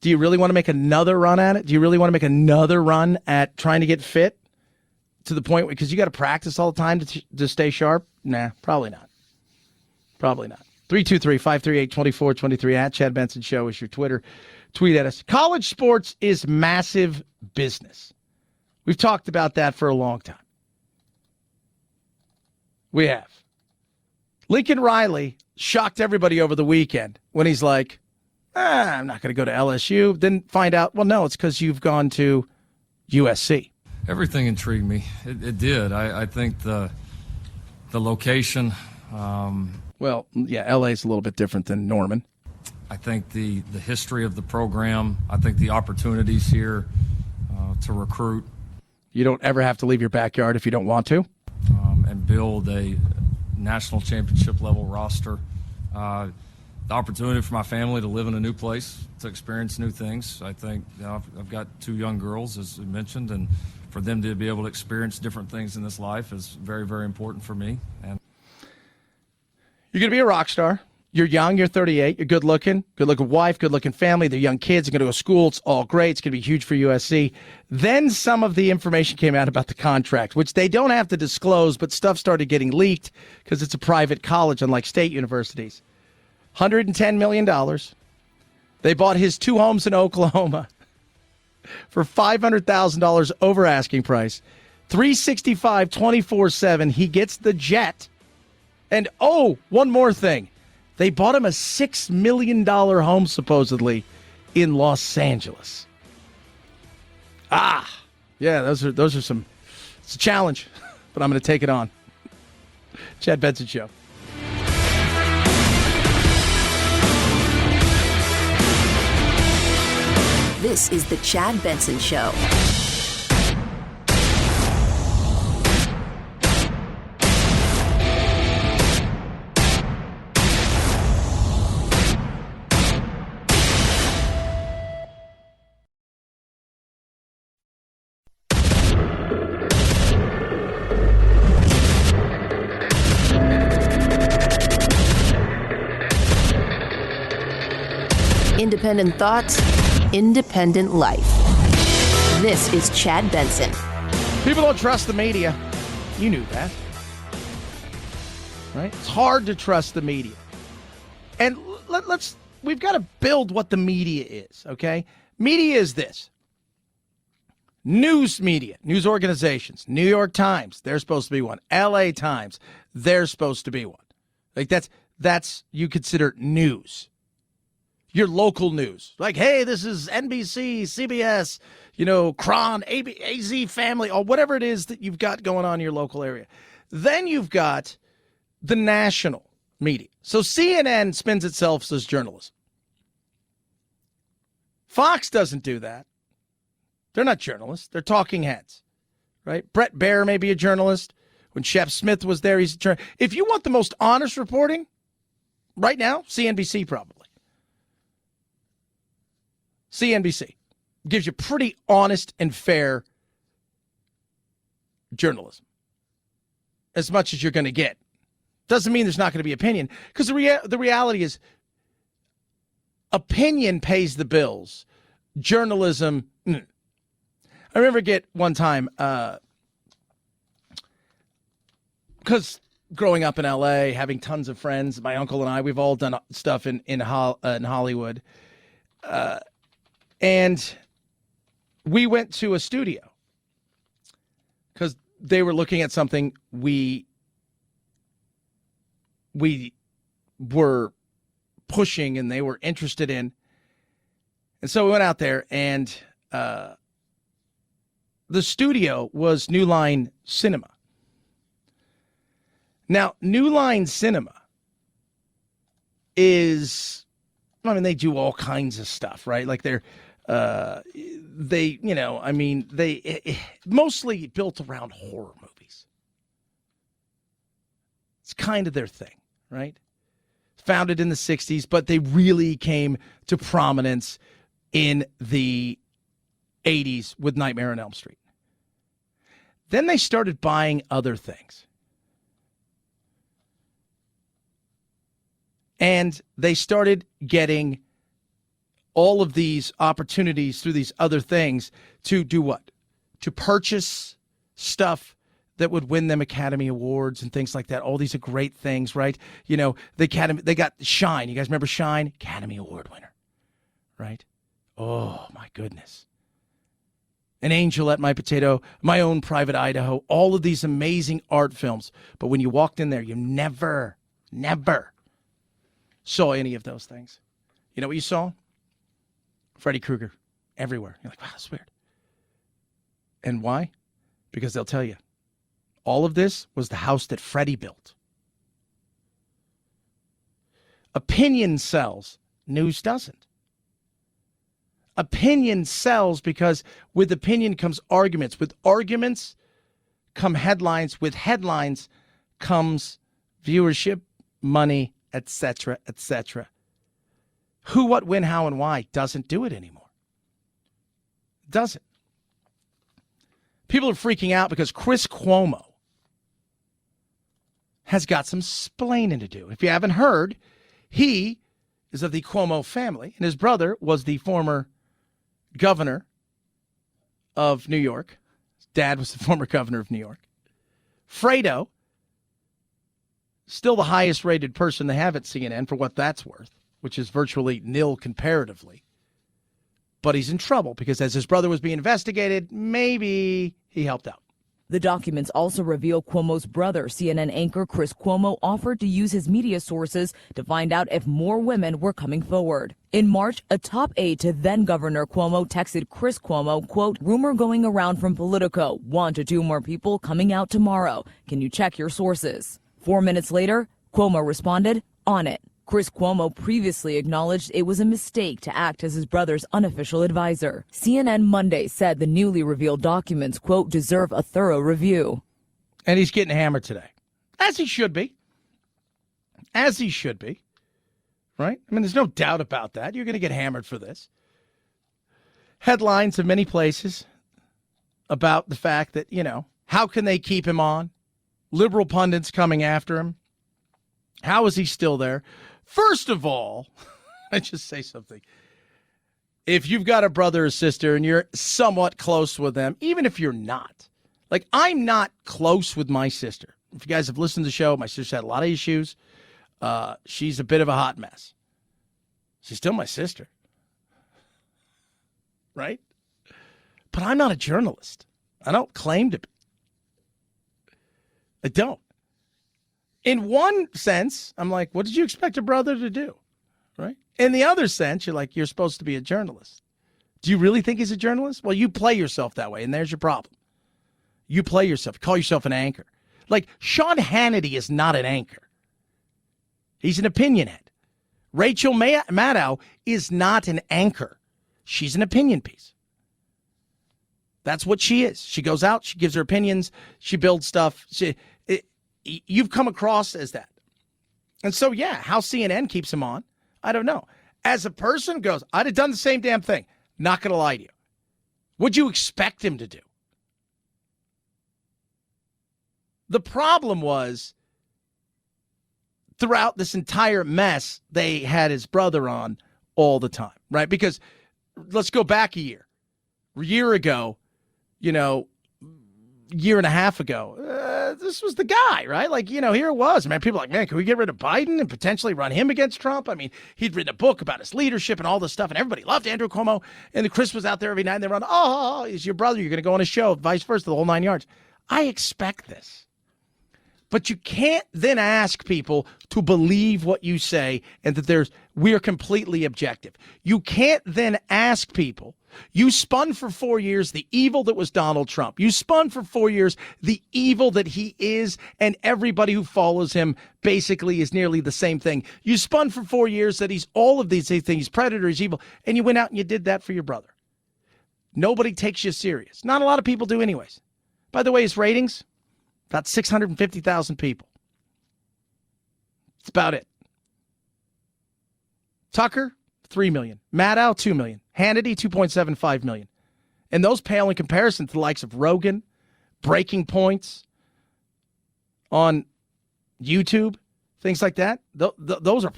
Do you really want to make another run at it? Do you really want to make another run at trying to get fit to the point because you got to practice all the time to stay sharp? Nah, probably not. Probably not. 323-538-2423 at Chad Benson Show is your Twitter. Tweet at us. College sports is massive business. We've talked about that for a long time. We have. Lincoln Riley shocked everybody over the weekend when he's like, I'm not going to go to LSU. Then find out, well, no, it's because you've gone to USC. Everything intrigued me. It did. I think the The location. Well, yeah, LA is a little bit different than Norman. I think the history of the program. I think the opportunities here to recruit. You don't ever have to leave your backyard if you don't want to. And build a national championship level roster. The opportunity for my family to live in a new place, to experience new things. I think I've got 2 young girls, as you mentioned, and for them to be able to experience different things in this life is very, very important for me. And you're going to be a rock star. You're young, you're 38, you're good-looking wife, good-looking family. They're young kids, they're going to go to school. It's all great. It's going to be huge for USC. Then some of the information came out about the contract, which they don't have to disclose, but stuff started getting leaked because it's a private college, unlike state universities. $110 million. They bought his 2 homes in Oklahoma for $500,000 over asking price. $365 24/7. He gets the jet. And, one more thing. They bought him a $6 million home, supposedly, in Los Angeles. Yeah, those are some. It's a challenge, but I'm going to take it on. Chad Benson Show. This is the Chad Benson Show. Independent thoughts, independent life. This is Chad Benson. People don't trust the media. You knew that. Right? It's hard to trust the media. And we've got to build what the media is, okay? Media is this. News media, news organizations, New York Times, they're supposed to be one. LA Times, they're supposed to be one. Like that's you consider news. Your local news. Like, hey, this is NBC, CBS, Cron, AZ Family, or whatever it is that you've got going on in your local area. Then you've got the national media. So CNN spins itself as journalism. Fox doesn't do that. They're not journalists. They're talking heads, right? Brett Baer may be a journalist. When Shep Smith was there, he's a journalist. If you want the most honest reporting, right now, CNBC probably. CNBC gives you pretty honest and fair journalism, as much as you're going to get. Doesn't mean there's not going to be opinion, because the reality is opinion pays the bills. Journalism, I remember one time, because growing up in L.A., having tons of friends, my uncle and I, we've all done stuff in Hollywood. And we went to a studio because they were looking at something we were pushing and they were interested in. And so we went out there, and the studio was New Line Cinema. Now, New Line Cinema is, they do all kinds of stuff, right? Like they mostly built around horror movies. It's kind of their thing, right? Founded in the 60s, but they really came to prominence in the 80s with Nightmare on Elm Street. Then they started buying other things. And they started getting all of these opportunities through these other things to do what? To purchase stuff that would win them Academy Awards and things like that. All these are great things, right? They got Shine. You guys remember Shine? Academy Award winner, right? Oh, my goodness. An Angel at My Potato, My Own Private Idaho, all of these amazing art films. But when you walked in there, you never saw any of those things. You know what you saw? Freddy Krueger everywhere. You're like, wow, that's weird. And why? Because they'll tell you All of this was the house that Freddie built. Opinion sells, news doesn't. Opinion sells because with opinion comes arguments. With arguments come headlines. With headlines comes viewership, money, etc., etc. Who, what, when, how, and why doesn't do it anymore. Doesn't. People are freaking out because Chris Cuomo has got some splaining to do. If you haven't heard, he is of the Cuomo family, and his brother was the former governor of New York. His dad was the former governor of New York. Fredo, still the highest rated person they have at CNN for what that's worth, which is virtually nil comparatively. But he's in trouble because as his brother was being investigated, maybe he helped out. The documents also reveal Cuomo's brother, CNN anchor Chris Cuomo, offered to use his media sources to find out if more women were coming forward. In March, a top aide to then-Governor Cuomo texted Chris Cuomo, quote, rumor going around from Politico, 1 to 2 more people coming out tomorrow. Can you check your sources? 4 minutes later, Cuomo responded, on it. Chris Cuomo previously acknowledged it was a mistake to act as his brother's unofficial advisor. CNN Monday said the newly revealed documents, quote, deserve a thorough review. And he's getting hammered today. As he should be. As he should be. Right? I mean, there's no doubt about that. You're going to get hammered for this. Headlines in many places about the fact that, how can they keep him on? Liberal pundits coming after him. How is he still there? First of all, I just say something. If you've got a brother or sister and you're somewhat close with them, even if you're not, like I'm not close with my sister. If you guys have listened to the show, my sister had a lot of issues. She's a bit of a hot mess. She's still my sister. Right? But I'm not a journalist. I don't claim to be. I don't. In one sense, I'm like, what did you expect a brother to do? Right? In the other sense, you're supposed to be a journalist. Do you really think he's a journalist? Well, you play yourself that way, and there's your problem. You play yourself. Call yourself an anchor. Like, Sean Hannity is not an anchor. He's an opinion head. Rachel Maddow is not an anchor. She's an opinion piece. That's what she is. She goes out, she gives her opinions, she builds stuff. You've come across as that. And so, yeah, how CNN keeps him on, I don't know. As a person goes, I'd have done the same damn thing. Not going to lie to you. What'd you expect him to do? The problem was, throughout this entire mess, they had his brother on all the time, right? Because let's go back a year. A year ago, year and a half ago, this was the guy, right? Like, here it was. Man, people are like, man, can we get rid of Biden and potentially run him against Trump? I mean, he'd written a book about his leadership and all this stuff, and everybody loved Andrew Cuomo. And the Chris was out there every night, and they run, oh, he's your brother. You're going to go on his show, vice versa, the whole 9 yards. I expect this. But you can't then ask people to believe what you say and that we're completely objective. You can't then ask people, you spun for 4 years the evil that was Donald Trump. You spun for 4 years the evil that he is, and everybody who follows him basically is nearly the same thing. You spun for 4 years that he's all of these things, he's predator, he's evil, and you went out and you did that for your brother. Nobody takes you serious. Not a lot of people do anyways. By the way, his ratings, about 650,000 people. That's about it. Tucker, 3 million. Maddow, 2 million. Hannity, 2.75 million. And those pale in comparison to the likes of Rogan, Breaking Points on YouTube, things like that. Those are...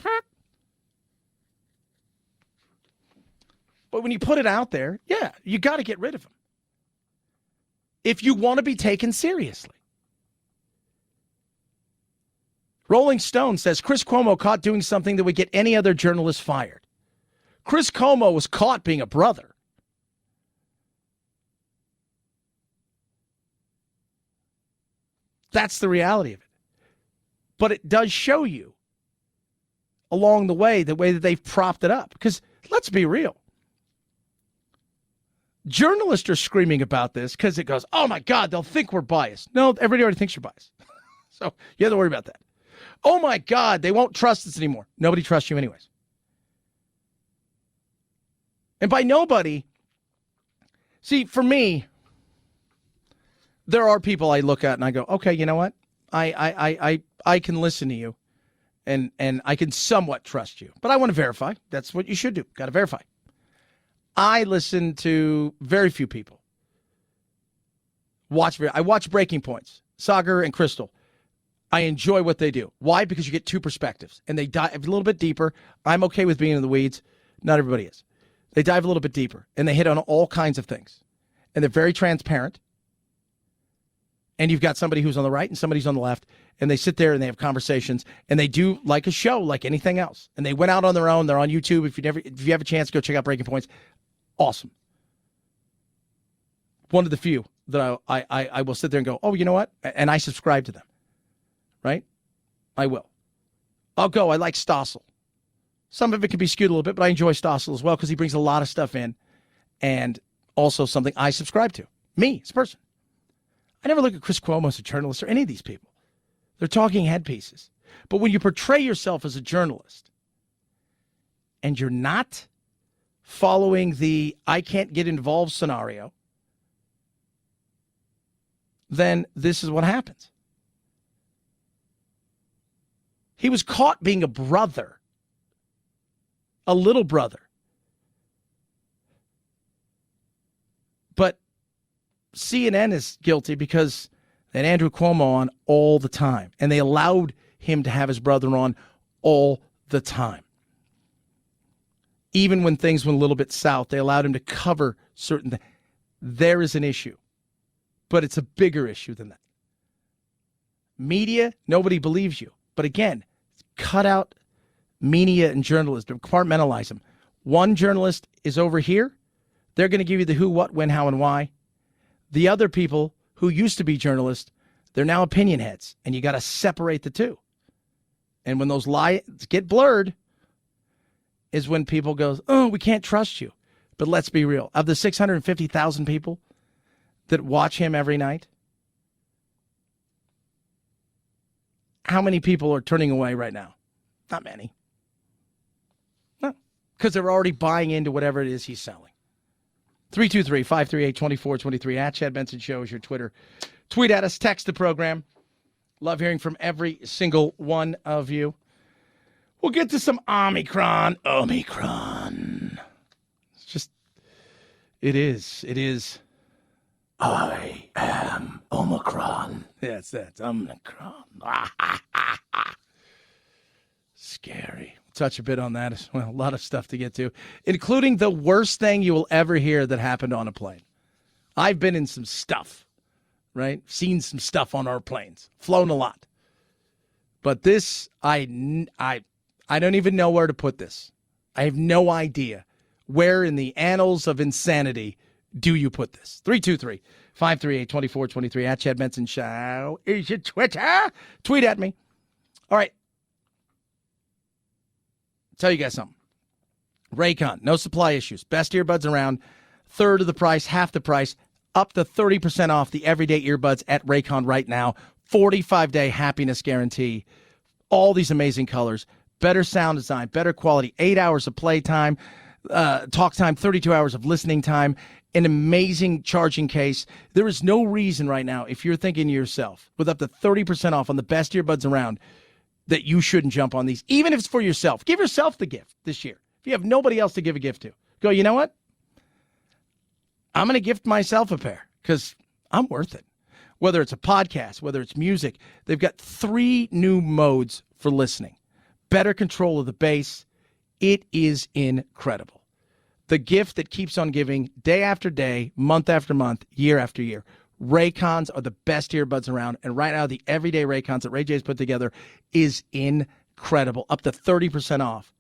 But when you put it out there, yeah, you got to get rid of them. If you want to be taken seriously. Rolling Stone says Chris Cuomo caught doing something that would get any other journalist fired. Chris Cuomo was caught being a brother. That's the reality of it. But it does show you along the way that they've propped it up. Because let's be real. Journalists are screaming about this because it goes, oh, my God, they'll think we're biased. No, everybody already thinks you're biased. So you have to worry about that. Oh, my God, they won't trust us anymore. Nobody trusts you anyways. And by nobody, see, for me, there are people I look at and I go, okay, you know what? I can listen to you and I can somewhat trust you. But I want to verify. That's what you should do. Got to verify. I listen to very few people. I watch Breaking Points, Sagar and Crystal. I enjoy what they do. Why? Because you get two perspectives, and they dive a little bit deeper. I'm okay with being in the weeds. Not everybody is. They dive a little bit deeper, and they hit on all kinds of things. And they're very transparent. And you've got somebody who's on the right and somebody's on the left, and they sit there and they have conversations, and they do like a show, like anything else. And they went out on their own. They're on YouTube. If you have a chance, go check out Breaking Points. Awesome. One of the few that I will sit there and go, oh, you know what? And I subscribe to them. Right? I will. I'll go. I like Stossel. Some of it can be skewed a little bit, but I enjoy Stossel as well because he brings a lot of stuff in and also something I subscribe to. Me, as a person. I never look at Chris Cuomo as a journalist or any of these people. They're talking head pieces. But when you portray yourself as a journalist and you're not following the I can't get involved scenario, then this is what happens. He was caught being a brother, a little brother. But CNN is guilty because they had Andrew Cuomo on all the time, and they allowed him to have his brother on all the time. Even when things went a little bit south, they allowed him to cover certain things. There is an issue, but it's a bigger issue than that. Media, nobody believes you. But again, cut out media and journalism, compartmentalize them. One journalist is over here. They're going to give you the who, what, when, how, and why. The other people who used to be journalists, they're now opinion heads, and you got to separate the two. And when those lines get blurred is when people go, oh, we can't trust you. But let's be real. Of the 650,000 people that watch him every night, how many people are turning away right now? Not many. No, because they're already buying into whatever it is he's selling. 323-538-2423 at Chad Benson Show is your Twitter. Tweet at us, text the program. Love hearing from every single one of you. We'll get to some Omicron. It's just, it is. I am Omicron. That's Omicron. Scary. Touch a bit on that as well. A lot of stuff to get to, including the worst thing you will ever hear that happened on a plane. I've been in some stuff, right? Seen some stuff on our planes. Flown a lot. But this, I don't even know where to put this. I have no idea where in the annals of insanity do you put this. 323-538-2423 at Chad Benson Show is your Twitter. Tweet at me. All right. Tell you guys something. Raycon, no supply issues. Best earbuds around. Third of the price, half the price. Up to 30% off the everyday earbuds at Raycon right now. 45-day happiness guarantee. All these amazing colors. Better sound design, better quality. 8 hours of playtime, talk time, 32 hours of listening time. An amazing charging case. There is no reason right now, if you're thinking to yourself, with up to 30% off on the best earbuds around, that you shouldn't jump on these, even if it's for yourself. Give yourself the gift this year. If you have nobody else to give a gift to, go, you know what? I'm going to gift myself a pair because I'm worth it. Whether it's a podcast, whether it's music, they've got 3 new modes for listening. Better control of the bass. It is incredible. The gift that keeps on giving day after day, month after month, year after year. Raycons are the best earbuds around, and right now the everyday Raycons that Ray J's put together is incredible. Up to 30% off.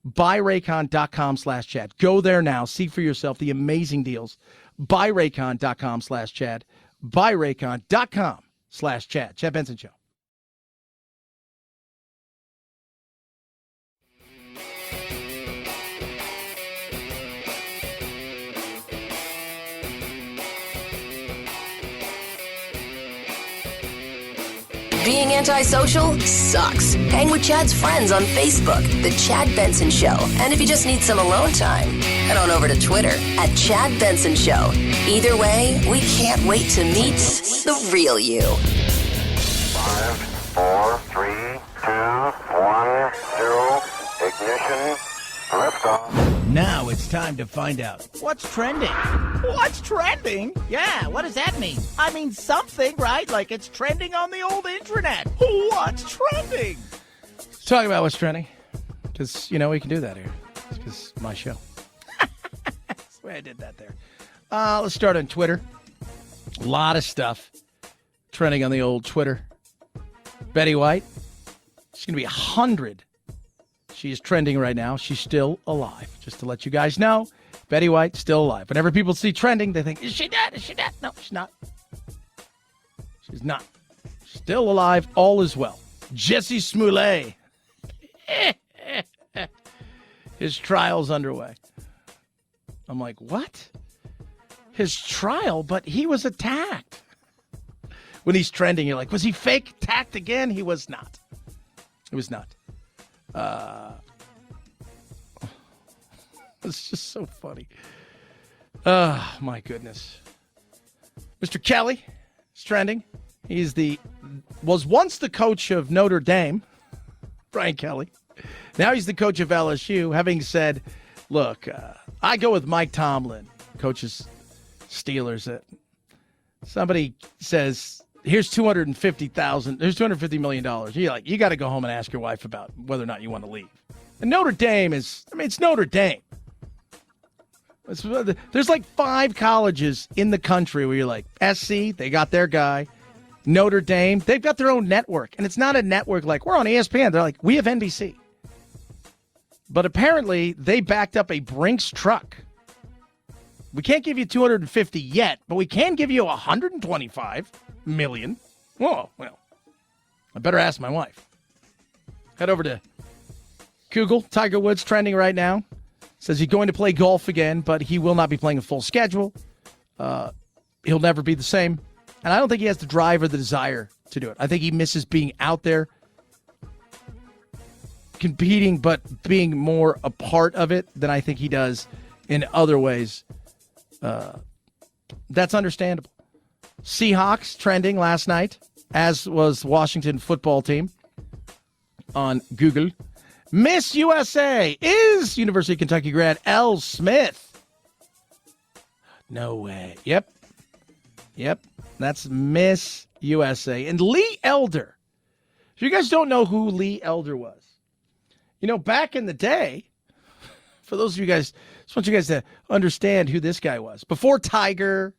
BuyRaycon.com/Chad. Go there now. See for yourself the amazing deals. BuyRaycon.com/Chad. BuyRaycon.com/Chad. Chad Benson Show. Being antisocial sucks. Hang with Chad's friends on Facebook, The Chad Benson Show. And if you just need some alone time, head on over to Twitter at Chad Benson Show. Either way, we can't wait to meet the real you. 5, 4, 3, 2, 1, 0, ignition, liftoff. Now it's time to find out what's trending. What's trending? Yeah, what does that mean? I mean something, right? Like it's trending on the old internet. What's trending? Let's talk about what's trending. Because, we can do that here. It's because my show. That's the way I did that there. Let's start on Twitter. A lot of stuff trending on the old Twitter. Betty White. She's going to be 100. She is trending right now. She's still alive. Just to let you guys know, Betty White, still alive. Whenever people see trending, they think, is she dead? Is she dead? No, she's not. She's not. Still alive. All is well. Jesse Smollett. His trial's underway. I'm like, what? His trial? But he was attacked. When he's trending, you're like, was he fake attacked again? He was not. He was not. It's just so funny. Oh, my goodness. Mr. Kelly is trending. Was once the coach of Notre Dame, Brian Kelly. Now he's the coach of LSU, having said, look, I go with Mike Tomlin, coaches Steelers. Somebody says, here's $250 million. You're like, you got to go home and ask your wife about whether or not you want to leave. And Notre Dame it's Notre Dame. There's like 5 colleges in the country where you're like, SC, they got their guy. Notre Dame, they've got their own network. And it's not a network like, we're on ESPN. They're like, we have NBC. But apparently, they backed up a Brinks truck. We can't give you 250 yet, but we can give you 125 million. Whoa, well, I better ask my wife. Head over to Google. Tiger Woods trending right now. Says he's going to play golf again, but he will not be playing a full schedule. He'll never be the same. And I don't think he has the drive or the desire to do it. I think he misses being out there competing, but being more a part of it than I think he does in other ways. That's understandable. Seahawks trending last night, as was Washington football team on Google. Miss USA is University of Kentucky grad Elle Smith. No way. Yep. That's Miss USA. And Lee Elder. If you guys don't know who Lee Elder was, back in the day, for those of you guys, I just want you guys to understand who this guy was. Before Tiger,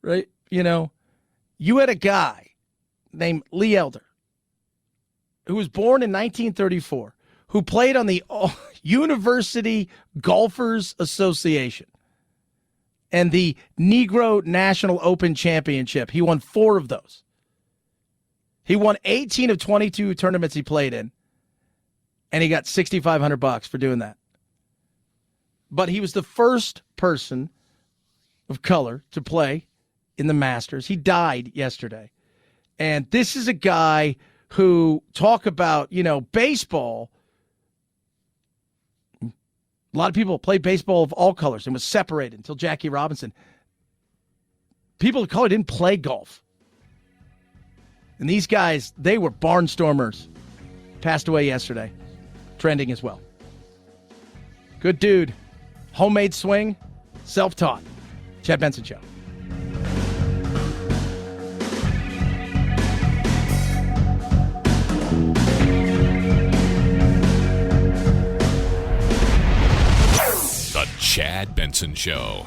right? You had a guy named Lee Elder who was born in 1934, who played on the University Golfers Association and the Negro National Open Championship. He won 4 of those. He won 18 of 22 tournaments he played in, and he got $6,500 for doing that. But he was the first person of color to play in the Masters. He died yesterday. And this is a guy who, talk about, baseball. A lot of people played baseball of all colors and was separated until Jackie Robinson. People of color didn't play golf. And these guys, they were barnstormers. Passed away yesterday. Trending as well. Good dude. Homemade swing. Self-taught. Chad Benson Show. The Chad Benson Show.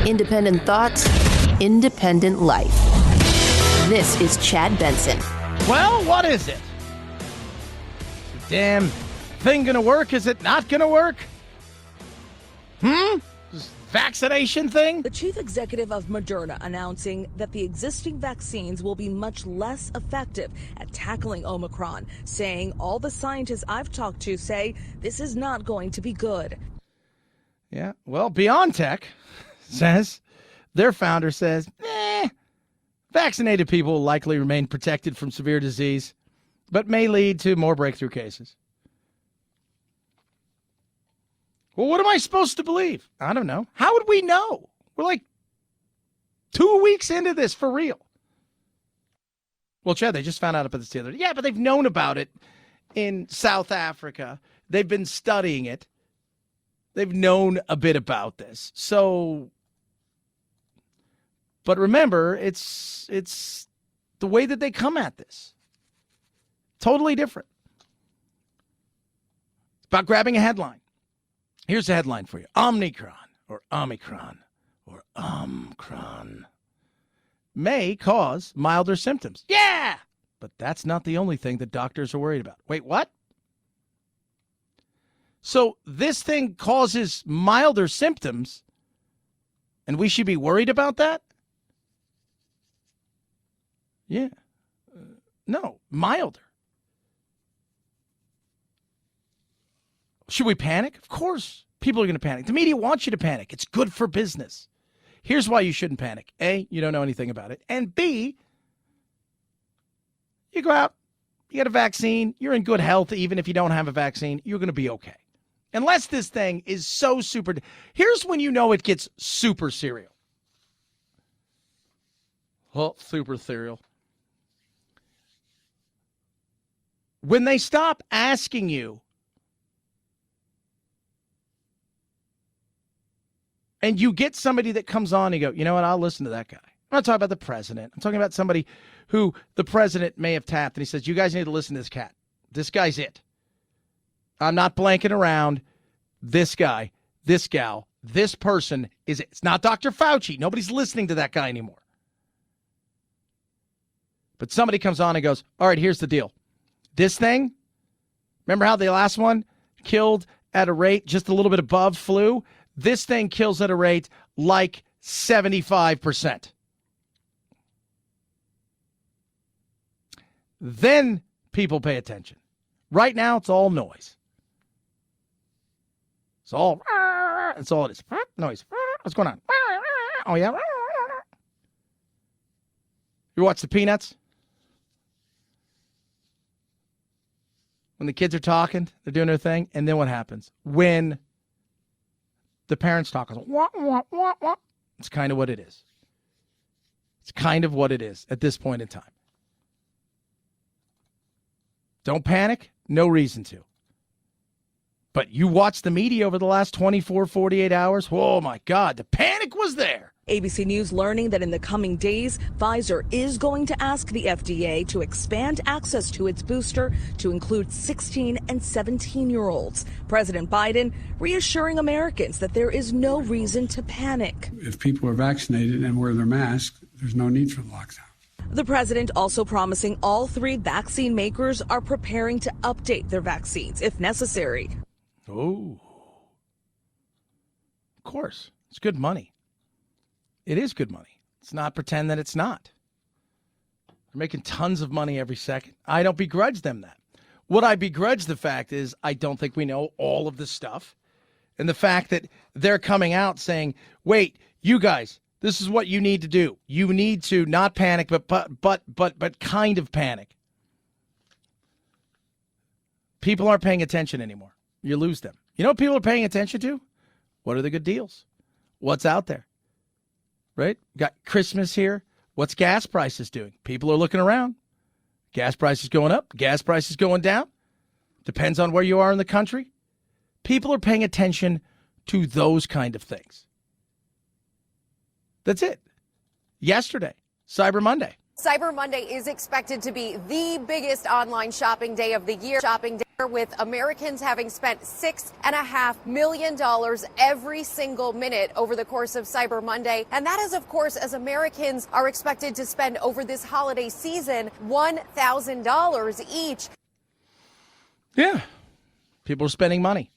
Independent thoughts, independent life. This is Chad Benson. Well, what is it? Is the damn thing going to work? Is it not going to work? This vaccination thing? The chief executive of Moderna announcing that the existing vaccines will be much less effective at tackling Omicron, saying all the scientists I've talked to say this is not going to be good. Yeah, well, BioNTech says, their founder says, vaccinated people will likely remain protected from severe disease, but may lead to more breakthrough cases. Well, what am I supposed to believe? I don't know. How would we know? We're like 2 weeks into this for real. Well, Chad, they just found out about this the other day. Yeah, but they've known about it in South Africa. They've been studying it. They've known a bit about this. So, but remember, it's the way that they come at this. Totally different. It's about grabbing a headline. Here's the headline for you. Omicron or Omicron may cause milder symptoms. Yeah! But that's not the only thing that doctors are worried about. Wait, what? So this thing causes milder symptoms, and we should be worried about that? Yeah. No, milder. Should we panic? Of course. People are going to panic. The media wants you to panic. It's good for business. Here's why you shouldn't panic. A, you don't know anything about it. And B, you go out, you get a vaccine, you're in good health even if you don't have a vaccine, you're going to be okay. Unless this thing is so super. Here's when you know it gets super serial. Oh, super serial. When they stop asking you, and you get somebody that comes on and you go, you know what, I'll listen to that guy. I'm not talking about the president. I'm talking about somebody who the president may have tapped and he says, you guys need to listen to this cat. This guy's it. I'm not blanking around. This guy, this gal, this person is it. It's not Dr. Fauci. Nobody's listening to that guy anymore. But somebody comes on and goes, all right, here's the deal. This thing, remember how the last one killed at a rate just a little bit above flu? This thing kills at a rate like 75%. Then people pay attention. Right now, it's all noise. It's all it is. Noise. What's going on? Oh, yeah. You watch the Peanuts? When the kids are talking, they're doing their thing, and then what happens? When the parents talk, it's kind of what it is. It's kind of what it is at this point in time. Don't panic. No reason to. But you watch the media over the last 24, 48 hours. Oh, my God. The panic was there. ABC News learning that in the coming days, Pfizer is going to ask the FDA to expand access to its booster to include 16 and 17-year-olds. President Biden reassuring Americans that there is no reason to panic. If people are vaccinated and wear their masks, there's no need for the lockdown. The president also promising all three vaccine makers are preparing to update their vaccines if necessary. Oh, of course. It's good money. It is good money. Let's not pretend that it's not. They're making tons of money every second. I don't begrudge them that. What I begrudge the fact is I don't think we know all of the stuff. And the fact that they're coming out saying, wait, you guys, this is what you need to do. You need to not panic, but kind of panic. People aren't paying attention anymore. You lose them. You know what people are paying attention to? What are the good deals? What's out there? Right? Got Christmas here. What's gas prices doing? People are looking around. Gas prices going up. Gas prices going down. Depends on where you are in the country. People are paying attention to those kind of things. That's it. Yesterday, Cyber Monday. Cyber Monday is expected to be the biggest online shopping day of the year. Shopping day with Americans having spent $6.5 million every single minute over the course of Cyber Monday. And that is, of course, as Americans are expected to spend over this holiday season $1,000 each. Yeah. People are spending money.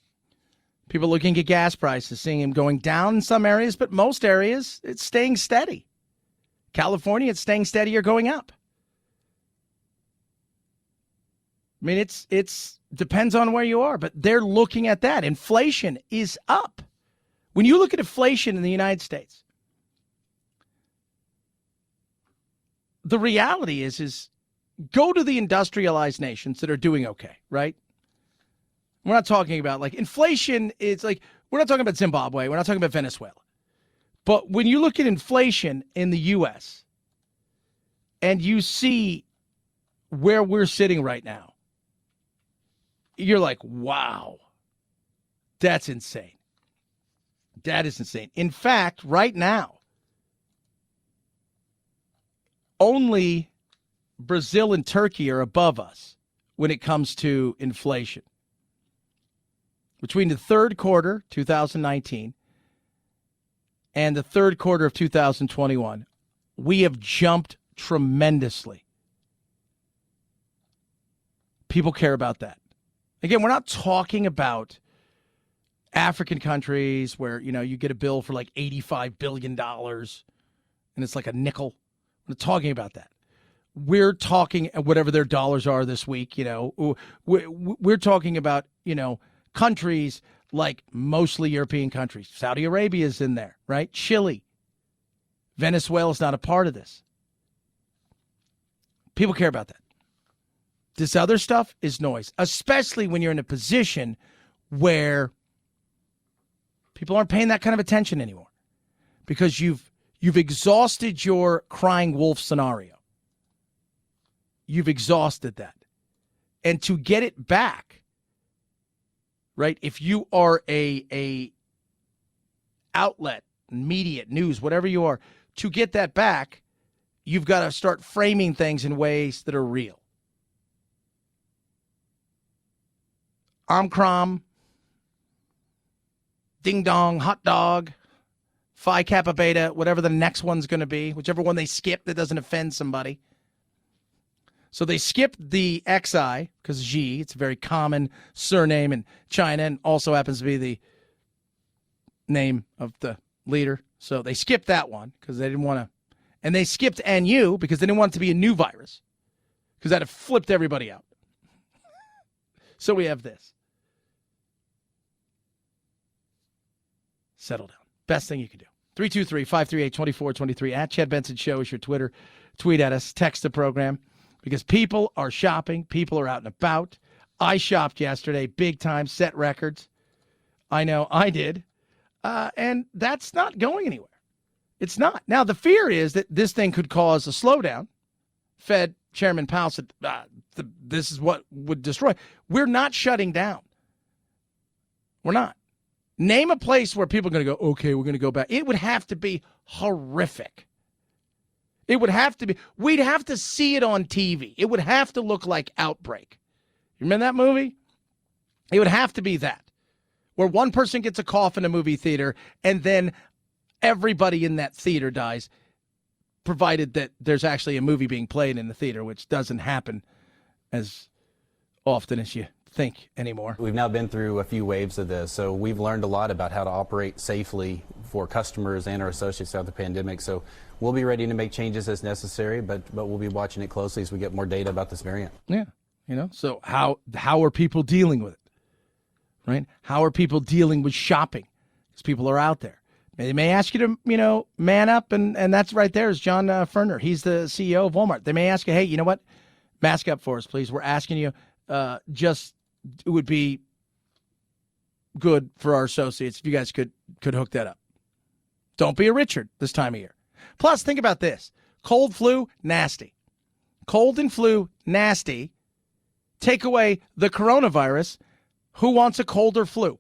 People looking at gas prices, seeing them going down in some areas, but most areas, it's staying steady. California, it's staying steady or going up. I mean, it's depends on where you are, but they're looking at that. Inflation is up. When you look at inflation in the United States, the reality is go to the industrialized nations that are doing okay, right? We're not talking about like inflation. It's like we're not talking about Zimbabwe. We're not talking about Venezuela. But when you look at inflation in the U.S. and you see where we're sitting right now, you're like, wow, that's insane. That is insane. In fact, right now, only Brazil and Turkey are above us when it comes to inflation. Between the third quarter, 2019, and the third quarter of 2021, we have jumped tremendously. People care about that. Again, we're not talking about African countries where, you know, you get a bill for like $85 billion and it's like a nickel. We're not talking about that. We're talking whatever their dollars are this week, you know. We're talking about, you know, countries like mostly European countries. Saudi Arabia is in there, right? Chile. Venezuela is not a part of this. People care about that. This other stuff is noise, especially when you're in a position where people aren't paying that kind of attention anymore because you've exhausted your crying wolf scenario. You've exhausted that. And to get it back, right, if you are a outlet, media, news, whatever you are, to get that back, you've got to start framing things in ways that are real. Omicron, ding dong, hot dog, Phi Kappa Beta, whatever the next one's going to be, whichever one they skip that doesn't offend somebody. So they skipped the XI because Xi, it's a very common surname in China and also happens to be the name of the leader. So they skipped that one because they didn't want to. And they skipped NU because they didn't want it to be a new virus because that would have flipped everybody out. So we have this. Settle down. Best thing you can do. 323-538-2423. At Chad Benson Show is your Twitter. Tweet at us. Text the program. Because people are shopping. People are out and about. I shopped yesterday. Big time. Set records. I know I did. And that's not going anywhere. It's not. Now, the fear is that this thing could cause a slowdown. Fed Chairman Powell said, this is what would destroy. We're not shutting down. We're not. Name a place where people are going to go, okay, we're going to go back. It would have to be horrific. It would have to be. We'd have to see it on TV. It would have to look like Outbreak. You remember that movie? It would have to be that. Where one person gets a cough in a movie theater and then everybody in that theater dies, provided that there's actually a movie being played in the theater, which doesn't happen as often as you think anymore. We've now been through a few waves of this, so we've learned a lot about how to operate safely for customers and our associates throughout the pandemic. So we'll be ready to make changes as necessary, but we'll be watching it closely as we get more data about this variant. Yeah, you know, so how are people dealing with it, right? How are people dealing with shopping? Because people are out there. They may ask you to, you know, man up, and that's right there is John Ferner. He's the CEO of Walmart. They may ask you, hey, you know what? Mask up for us, please. We're asking you it would be good for our associates if you guys could hook that up. Don't be a Richard this time of year. Plus, think about this. Cold, flu, nasty. Cold and flu, nasty. Take away the coronavirus. Who wants a cold or flu?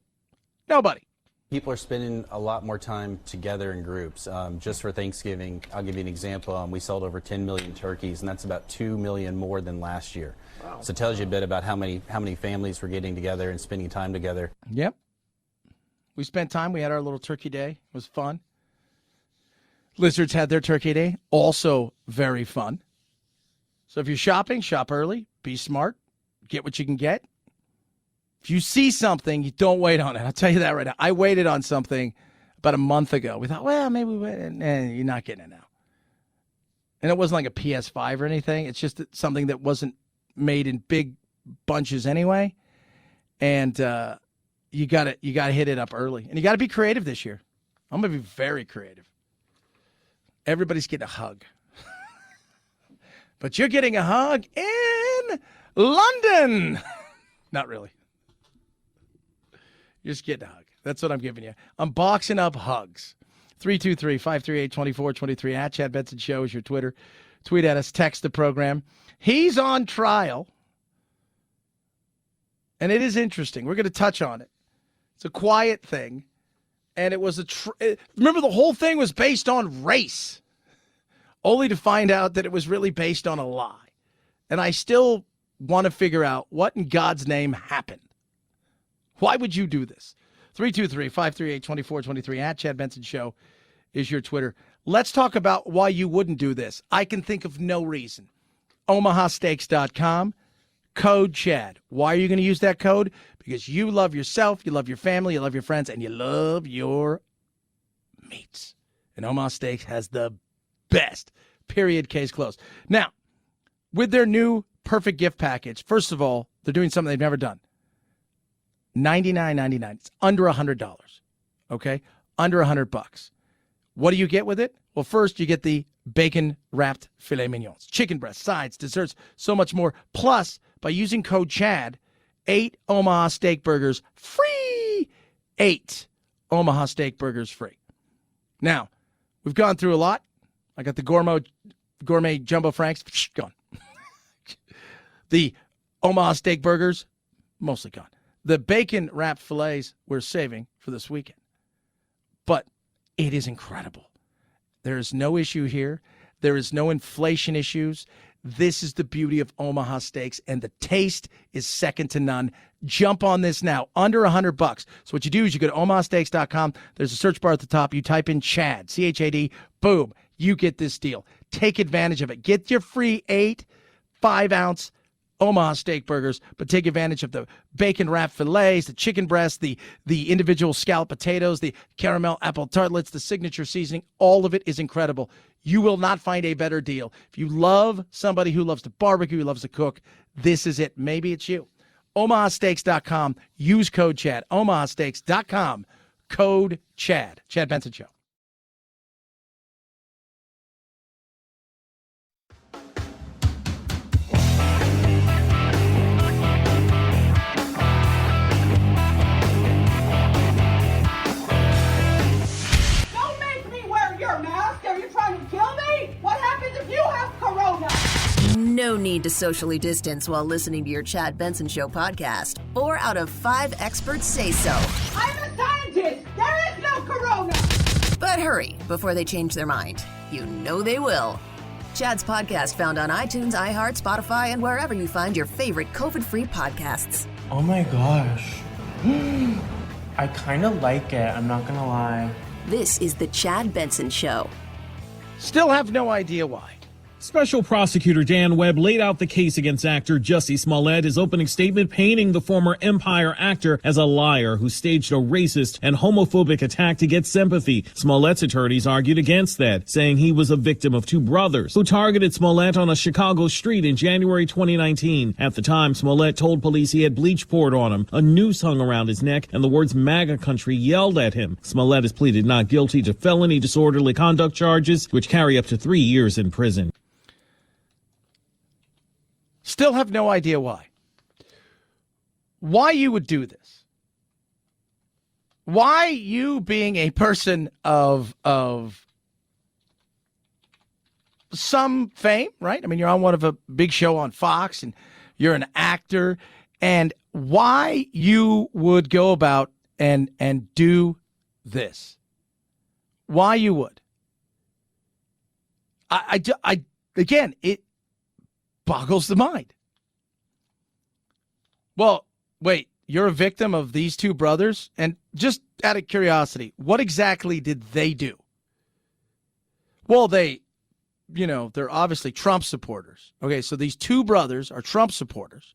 Nobody. People are spending a lot more time together in groups. Just for Thanksgiving, I'll give you an example. We sold over 10 million turkeys, and that's about 2 million more than last year. Wow. So it tells you a bit about how many families were getting together and spending time together. Yep. We spent time. We had our little turkey day. It was fun. Lizards had their turkey day. Also very fun. So if you're shopping, shop early. Be smart. Get what you can get. If you see something, you don't wait on it. I'll tell you that right now. I waited on something about a month ago. We thought, well, maybe we wait. You're not getting it now. And it wasn't like a PS5 or anything. It's just something that wasn't made in big bunches anyway. And you gotta hit it up early. And you got to be creative this year. I'm going to be very creative. Everybody's getting a hug. But you're getting a hug in London. Not really. You're just getting a hug. That's what I'm giving you. I'm boxing up hugs. 323-538-2423 at Chad Benson Show is your Twitter. Tweet at us. Text the program. He's on trial. And it is interesting. We're going to touch on it. It's a quiet thing. And it was remember, the whole thing was based on race. Only to find out that it was really based on a lie. And I still want to figure out what in God's name happened. Why would you do this? 323-538-2423 at Chad Benson Show is your Twitter. Let's talk about why you wouldn't do this. I can think of no reason. OmahaSteaks.com, code Chad. Why are you going to use that code? Because you love yourself, you love your family, you love your friends, and you love your meats. And Omaha Steaks has the best. Period. Case closed. Now, with their new perfect gift package, first of all, they're doing something they've never done. $99.99. It's under $100. Okay? Under $100. What do you get with it? Well, first you get the bacon-wrapped filet mignons, chicken breasts, sides, desserts, so much more. Plus, by using code CHAD, 8 Omaha Steak Burgers free. 8 Omaha Steak Burgers free. Now, we've gone through a lot. I got the gourmet jumbo franks, gone. The Omaha Steak Burgers, mostly gone. The bacon-wrapped fillets we're saving for this weekend. But it is incredible. There is no issue here. There is no inflation issues. This is the beauty of Omaha Steaks, and the taste is second to none. Jump on this now, under $100. So what you do is you go to omahasteaks.com. There's a search bar at the top. You type in CHAD, C-H-A-D, boom, you get this deal. Take advantage of it. Get your free 8 5-ounce Omaha Steak Burgers, but take advantage of the bacon-wrapped fillets, the chicken breasts, the individual scalloped potatoes, the caramel apple tartlets, the signature seasoning. All of it is incredible. You will not find a better deal. If you love somebody who loves to barbecue, who loves to cook, this is it. Maybe it's you. omahasteaks.com. Use code CHAD. omahasteaks.com. Code CHAD. Chad Benson Show. No need to socially distance while listening to your Chad Benson Show podcast. 4 out of 5 experts say so. I'm a scientist. There is no corona. But hurry before they change their mind. You know they will. Chad's podcast found on iTunes, iHeart, Spotify, and wherever you find your favorite COVID-free podcasts. Oh my gosh. I kind of like it. I'm not going to lie. This is the Chad Benson Show. Still have no idea why. Special Prosecutor Dan Webb laid out the case against actor Jussie Smollett, his opening statement painting the former Empire actor as a liar who staged a racist and homophobic attack to get sympathy. Smollett's attorneys argued against that, saying he was a victim of 2 brothers who targeted Smollett on a Chicago street in January 2019. At the time, Smollett told police he had bleach poured on him, a noose hung around his neck, and the words MAGA country yelled at him. Smollett has pleaded not guilty to felony disorderly conduct charges, which carry up to 3 years in prison. Still have no idea why. Why you would do this. Why you, being a person of some fame, right? I mean, you're on one of a big show on Fox and you're an actor, and why you would go about and do this. Why you would. Again, it boggles the mind. Well, wait, you're a victim of these 2 brothers? And just out of curiosity, what exactly did they do? Well, they're obviously Trump supporters. Okay, so these 2 brothers are Trump supporters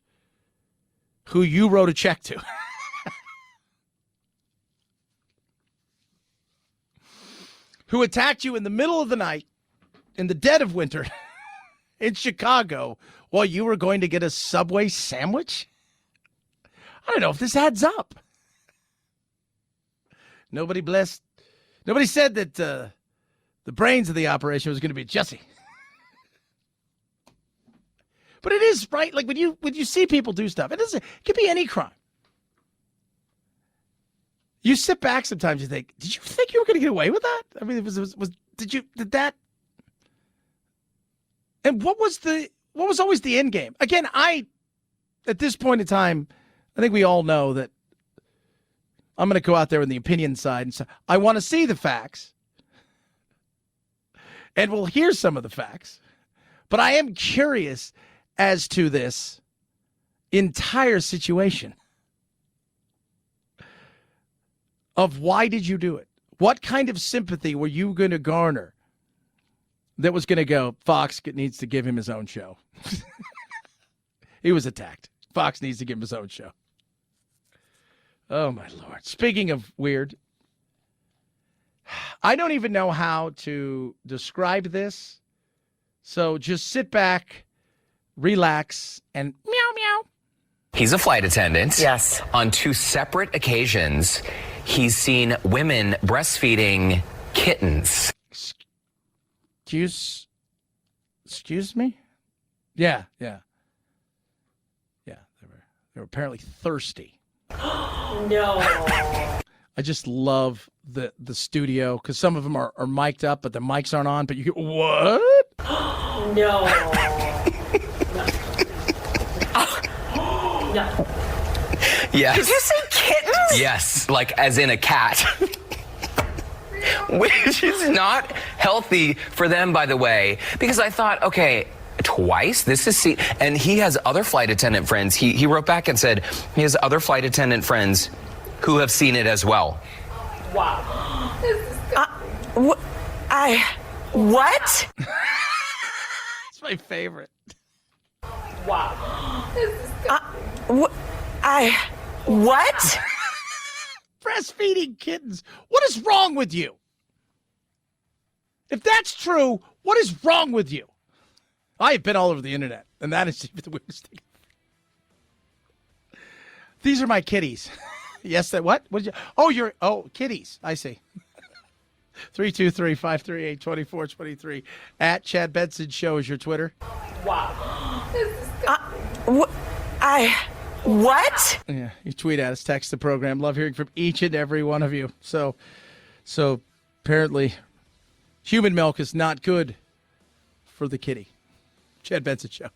who you wrote a check to. who attacked you in the middle of the night, in the dead of winter, in Chicago, while you were going to get a Subway sandwich? I don't know if this adds up. Nobody said that the brains of the operation was going to be Jesse. But it is, right? Like when you see people do stuff, it could be any crime. You sit back sometimes, you think, did you think you were going to get away with that? I mean, did that? And what was always the end game? Again, at this point in time, I think we all know that I'm going to go out there on the opinion side and say, I want to see the facts. And we'll hear some of the facts. But I am curious as to this entire situation of why did you do it? What kind of sympathy were you going to garner that was going to go, Fox needs to give him his own show? He was attacked. Fox needs to give him his own show. Oh, my Lord. Speaking of weird, I don't even know how to describe this. So just sit back, relax, and meow, meow. He's a flight attendant. Yes. On 2 separate occasions, he's seen women breastfeeding kittens. Excuse me? Yeah. They were apparently thirsty. No. I just love the studio because some of them are mic'd up, but the mics aren't on. But you get, what? No. No. Yes. Did you say kittens? Yes, like as in a cat. Which is not healthy for them, by the way, because I thought, okay, twice? This is and he has other flight attendant friends. He wrote back and said he has other flight attendant friends who have seen it as well. Wow. What? It's my favorite. Wow. What? Breastfeeding kittens. What is wrong with you? If that's true, what is wrong with you? I have been all over the internet, and that is the weirdest thing. These are my kitties. Yes, that what? What did you? Kitties. I see. 323-538-2423. At Chad Benson Show is your Twitter. Wow. What? Yeah, you tweet at us, text the program. Love hearing from each and every one of you. So apparently, human milk is not good for the kitty. Chad Benson Show.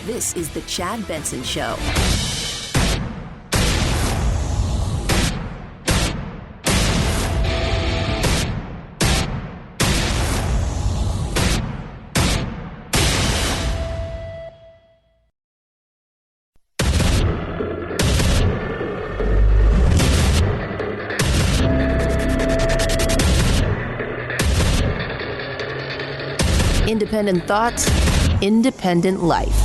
This is the Chad Benson Show. Independent thoughts, independent life.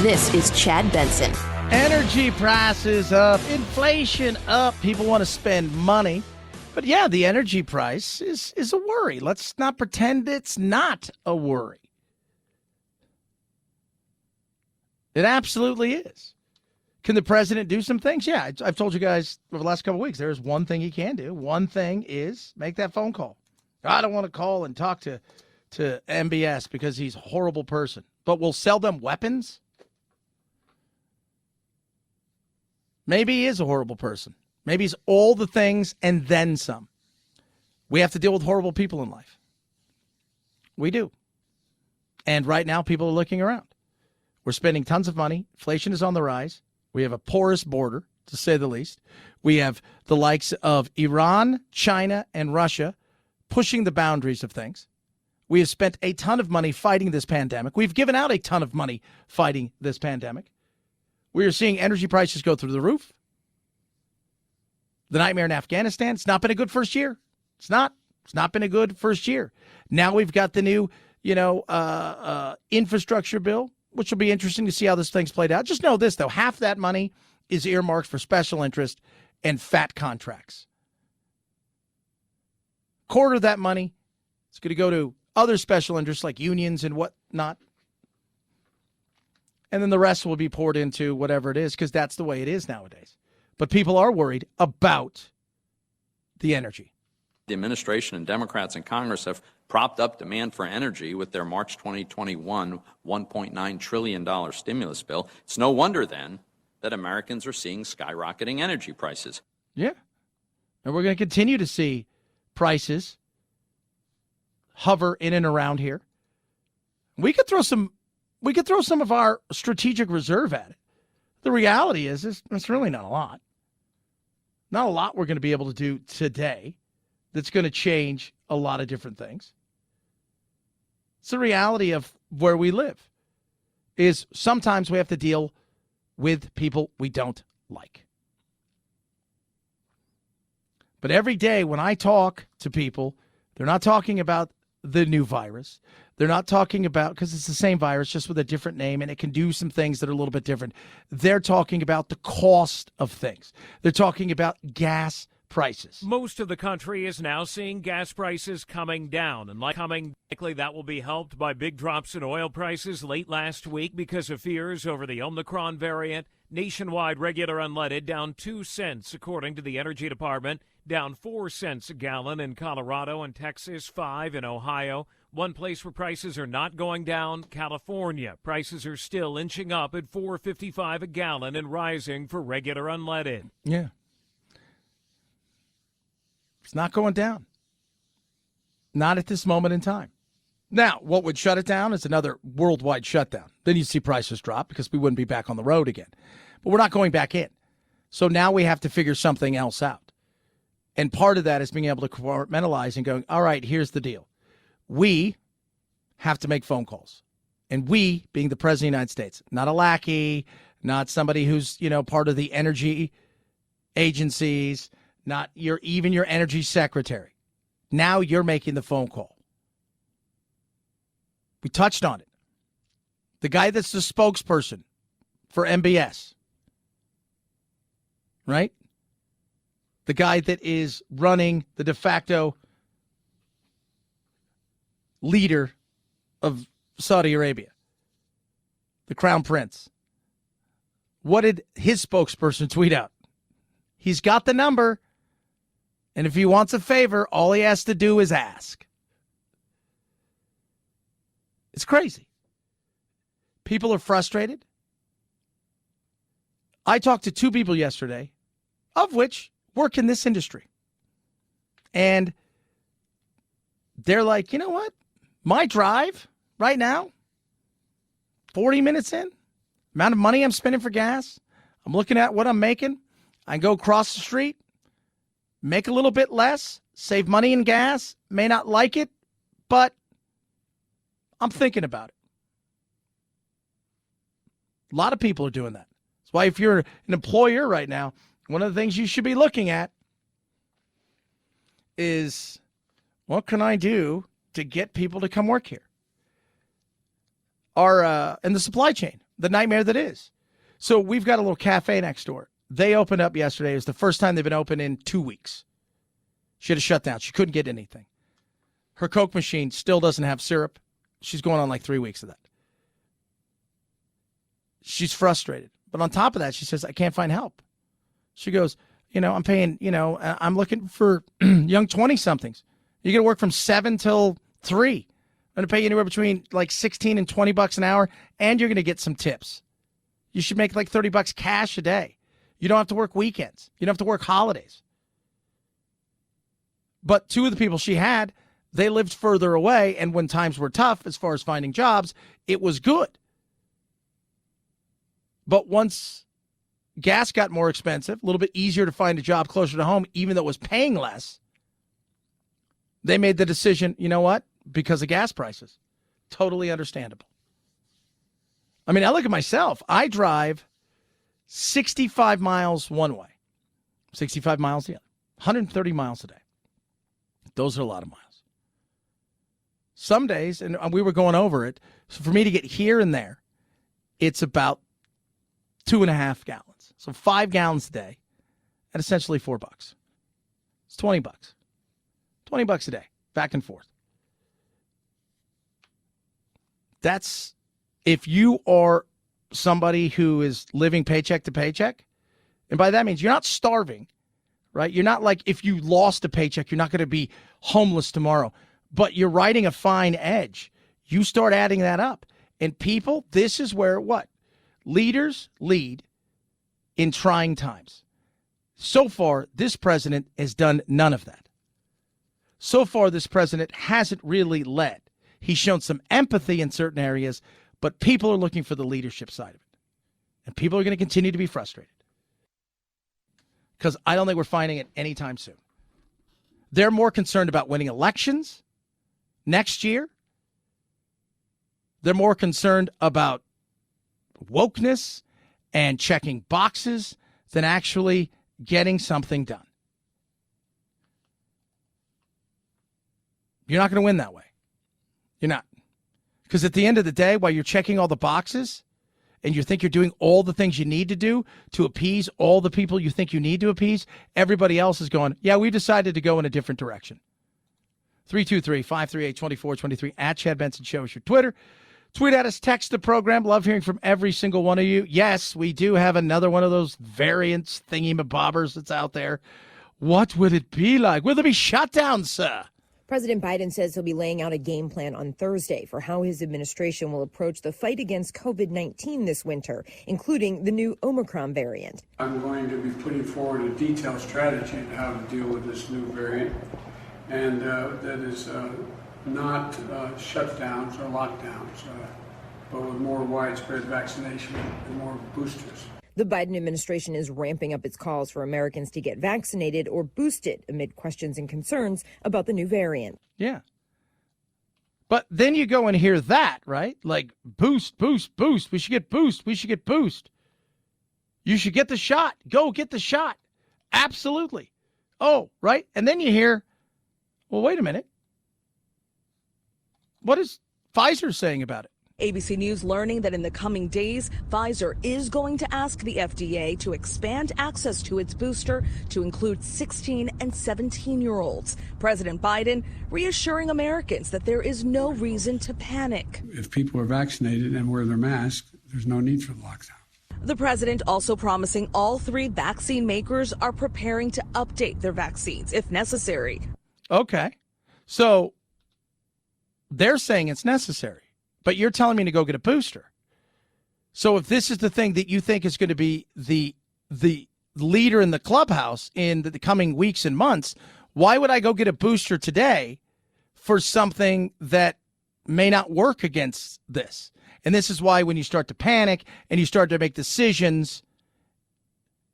This is Chad Benson. Energy prices up, inflation up. People want to spend money. But yeah, the energy price is a worry. Let's not pretend it's not a worry. It absolutely is. Can the president do some things? Yeah, I've told you guys over the last couple of weeks, there's one thing he can do. One thing is make that phone call. I don't want to call and talk to MBS because he's a horrible person. But we'll sell them weapons? Maybe he is a horrible person. Maybe he's all the things and then some. We have to deal with horrible people in life. We do. And right now, people are looking around. We're spending tons of money. Inflation is on the rise. We have a porous border, to say the least. We have the likes of Iran, China, and Russia pushing the boundaries of things. We have spent a ton of money fighting this pandemic. We've given out a ton of money fighting this pandemic. We are seeing energy prices go through the roof. The nightmare in Afghanistan, it's not been a good first year. It's not been a good first year. Now we've got the new, infrastructure bill, which will be interesting to see how this thing's played out. Just know this, though. Half that money is earmarked for special interest and fat contracts. Quarter of that money is going to go to other special interests like unions and whatnot. And then the rest will be poured into whatever it is, because that's the way it is nowadays. But people are worried about the energy. The administration and Democrats in Congress have propped up demand for energy with their March 2021 $1.9 trillion stimulus bill. It's no wonder, then, that Americans are seeing skyrocketing energy prices. Yeah. And we're going to continue to see prices hover in and around here. We could throw some of our strategic reserve at it. The reality is it's really not a lot. Not a lot we're going to be able to do today that's going to change a lot of different things. It's the reality of where we live, is sometimes we have to deal with people we don't like. But every day when I talk to people, they're not talking about the new virus. They're not talking about, because it's the same virus, just with a different name, and it can do some things that are a little bit different. They're talking about the cost of things. They're talking about gas prices. Most of the country is now seeing gas prices coming down, and likely that will be helped by big drops in oil prices late last week because of fears over the Omicron variant. Nationwide regular unleaded down 2 cents, according to the Energy Department, down 4 cents a gallon in Colorado and Texas, 5 in Ohio. One place where prices are not going down, California. Prices are still inching up at $4.55 a gallon and rising for regular unleaded. Yeah. It's not going down. Not at this moment in time. Now, what would shut it down is another worldwide shutdown. Then you'd see prices drop because we wouldn't be back on the road again. But we're not going back in. So now we have to figure something else out. And part of that is being able to compartmentalize and going, all right, here's the deal. We have to make phone calls. And we, being the President of the United States, not a lackey, not somebody who's, part of the energy agencies, not even your energy secretary. Now you're making the phone call. We touched on it. The guy that's the spokesperson for MBS, right? The guy that is running the de facto leader of Saudi Arabia, the Crown Prince. What did his spokesperson tweet out? He's got the number, and if he wants a favor, all he has to do is ask. It's crazy. People are frustrated. I talked to 2 people yesterday, of which work in this industry. And they're like, you know what? My drive right now, 40 minutes in, amount of money I'm spending for gas, I'm looking at what I'm making. I can go across the street, make a little bit less, save money in gas, may not like it, but I'm thinking about it. A lot of people are doing that. That's why if you're an employer right now, one of the things you should be looking at is, what can I do to get people to come work here? In the supply chain, the nightmare that is. So we've got a little cafe next door. They opened up yesterday. It was the first time they've been open in 2 weeks. She had to shut down. She couldn't get anything. Her Coke machine still doesn't have syrup. She's going on like 3 weeks of that. She's frustrated. But on top of that, she says, I can't find help. She goes, I'm paying, I'm looking for young 20-somethings. You're going to work from 7 till 3. I'm going to pay you anywhere between like 16 and 20 bucks an hour, and you're going to get some tips. You should make like 30 bucks cash a day. You don't have to work weekends. You don't have to work holidays. But 2 of the people she had, they lived further away, and when times were tough as far as finding jobs, it was good. But once gas got more expensive, a little bit easier to find a job closer to home, even though it was paying less, they made the decision, you know what? Because of gas prices. Totally understandable. I mean, I look at myself. I drive 65 miles one way, 65 miles the other, 130 miles a day. Those are a lot of miles. Some days, and we were going over it, so for me to get here and there, it's about 2.5 gallons. So 5 gallons a day at essentially $4. It's $20. $20 a day, back and forth. That's if you are somebody who is living paycheck to paycheck. And by that means you're not starving, right? You're not like if you lost a paycheck, you're not going to be homeless tomorrow. But you're riding a fine edge. You start adding that up. And people, this is where what? Leaders lead in trying times. So far, this president has done none of that. So far, this president hasn't really led. He's shown some empathy in certain areas, but people are looking for the leadership side of it. And people are going to continue to be frustrated. Because I don't think we're finding it anytime soon. They're more concerned about winning elections next year. They're more concerned about wokeness and checking boxes than actually getting something done. You're not going to win that way. You're not. Because at the end of the day, while you're checking all the boxes and you think you're doing all the things you need to do to appease all the people you think you need to appease, everybody else is going, yeah, we decided to go in a different direction. 323-538-2423 at Chad Benson Show is your Twitter. Tweet at us, text the program. Love hearing from every single one of you. Yes, we do have another one of those variants thingy-mabobbers that's out there. What would it be like? Will there be shutdowns, sir? President Biden says he'll be laying out a game plan on Thursday for how his administration will approach the fight against COVID-19 this winter, including the new Omicron variant. I'm going to be putting forward a detailed strategy on how to deal with this new variant, and that is not shutdowns or lockdowns, but with more widespread vaccination and more boosters. The Biden administration is ramping up its calls for Americans to get vaccinated or boosted amid questions and concerns about the new variant. Yeah. But then you go and hear that, right? Like boost, boost, boost. We should get boost. We should get boost. You should get the shot. Go get the shot. Absolutely. Oh, right. And then you hear, well, wait a minute. What is Pfizer saying about it? ABC News learning that in the coming days, Pfizer is going to ask the FDA to expand access to its booster to include 16 and 17-year-olds. President Biden reassuring Americans that there is no reason to panic. If people are vaccinated and wear their masks, there's no need for the lockdown. The president also promising all 3 vaccine makers are preparing to update their vaccines if necessary. Okay. So they're saying it's necessary. But you're telling me to go get a booster. So if this is the thing that you think is going to be the leader in the clubhouse in the coming weeks and months, why would I go get a booster today for something that may not work against this? And this is why when you start to panic and you start to make decisions,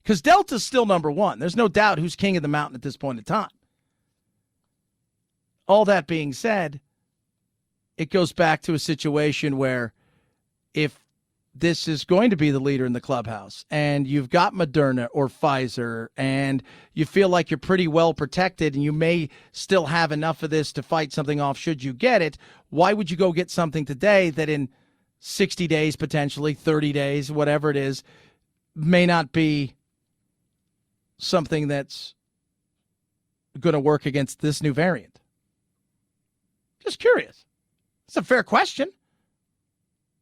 because Delta's still number one. There's no doubt who's king of the mountain at this point in time. All that being said, it goes back to a situation where if this is going to be the leader in the clubhouse and you've got Moderna or Pfizer and you feel like you're pretty well protected and you may still have enough of this to fight something off should you get it, why would you go get something today that in 60 days, potentially 30 days, whatever it is, may not be something that's going to work against this new variant? Just curious. It's a fair question.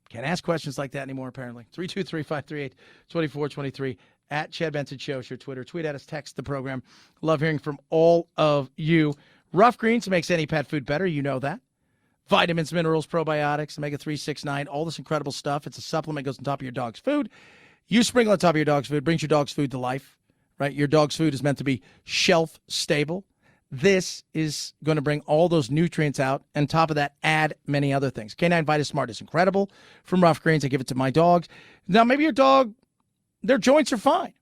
Can't ask questions like that anymore, apparently. 323-538-2423 at Chad Benson Show is your Twitter. Tweet at us, text the program. Love hearing from all of you. Rough Greens makes any pet food better. You know that. Vitamins, minerals, probiotics, omega-3, 6, 9, all this incredible stuff. It's a supplement, goes on top of your dog's food. You sprinkle on top of your dog's food, brings your dog's food to life, right? Your dog's food is meant to be shelf stable. This is going to bring all those nutrients out. And on top of that, add many other things. Canine VitaSmart is incredible from Rough Greens. I give it to my dogs. Now, maybe your dog, their joints are fine,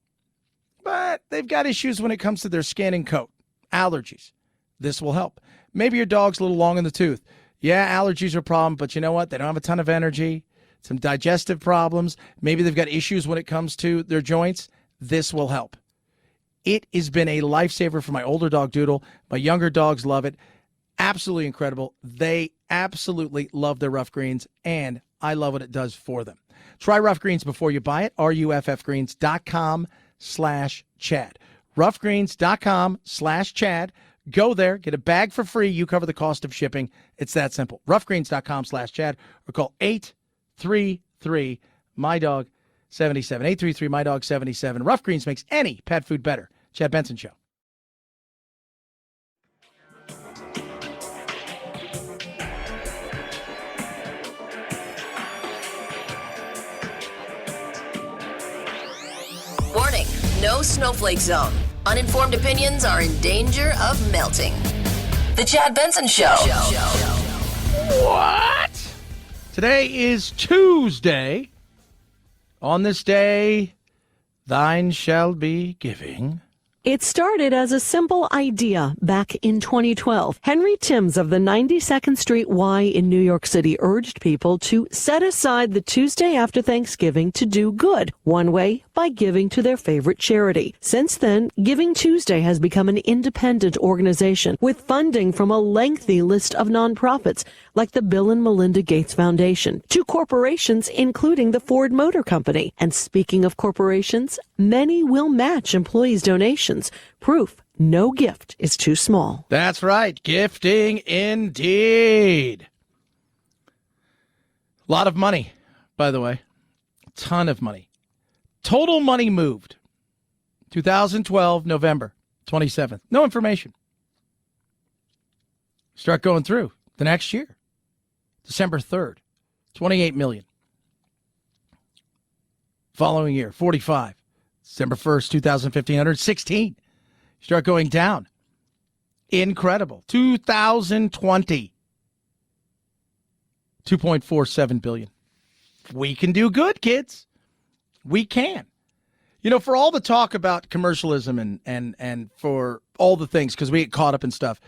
but they've got issues when it comes to their skin and coat, allergies. This will help. Maybe your dog's a little long in the tooth. Yeah, allergies are a problem, but you know what? They don't have a ton of energy, some digestive problems. Maybe they've got issues when it comes to their joints. This will help. It has been a lifesaver for my older dog, Doodle. My younger dogs love it. Absolutely incredible. They absolutely love their Rough Greens, and I love what it does for them. Try Rough Greens before you buy it. RUFFgreens.com/Chad. Roughgreens.com/Chad. Go there, get a bag for free. You cover the cost of shipping. It's that simple. Roughgreens.com/Chad or call 833-MY-DOG-77. 833-MY-DOG-77. Rough Greens makes any pet food better. Chad Benson Show. Warning, no snowflake zone. Uninformed opinions are in danger of melting. The Chad Benson Show. What? Today is Tuesday. On this day, thine shall be giving. It started as a simple idea back in 2012. Henry Timms of the 92nd Street Y in New York City urged people to set aside the Tuesday after Thanksgiving to do good. One way, by giving to their favorite charity. Since then, Giving Tuesday has become an independent organization with funding from a lengthy list of nonprofits like the Bill and Melinda Gates Foundation, to corporations including the Ford Motor Company. And speaking of corporations, many will match employees' donations. Proof no gift is too small. That's right. Gifting indeed. A lot of money, by the way. A ton of money. Total money moved. 2012, November 27th. No information. Start going through the next year. December 3rd, 28 million. Following year, 45. December 1st, 2015, 116. Start going down. Incredible. 2020, 2.47 billion. We can do good, kids. We can. You know, for all the talk about commercialism and for all the things, because we get caught up in stuff,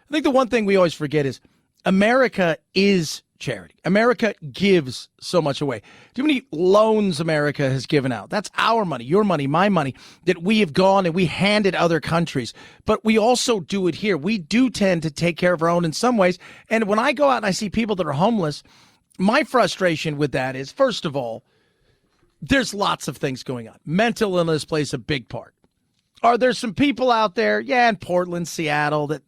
I think the one thing we always forget is America is charity. America gives so much away. Too many loans America has given out. That's our money, your money, my money, that we have gone and we handed other countries. But we also do it here. We do tend to take care of our own in some ways. And when I go out and I see people that are homeless, my frustration with that is, first of all, there's lots of things going on. Mental illness plays a big part. Are there some people out there, in Portland, Seattle, that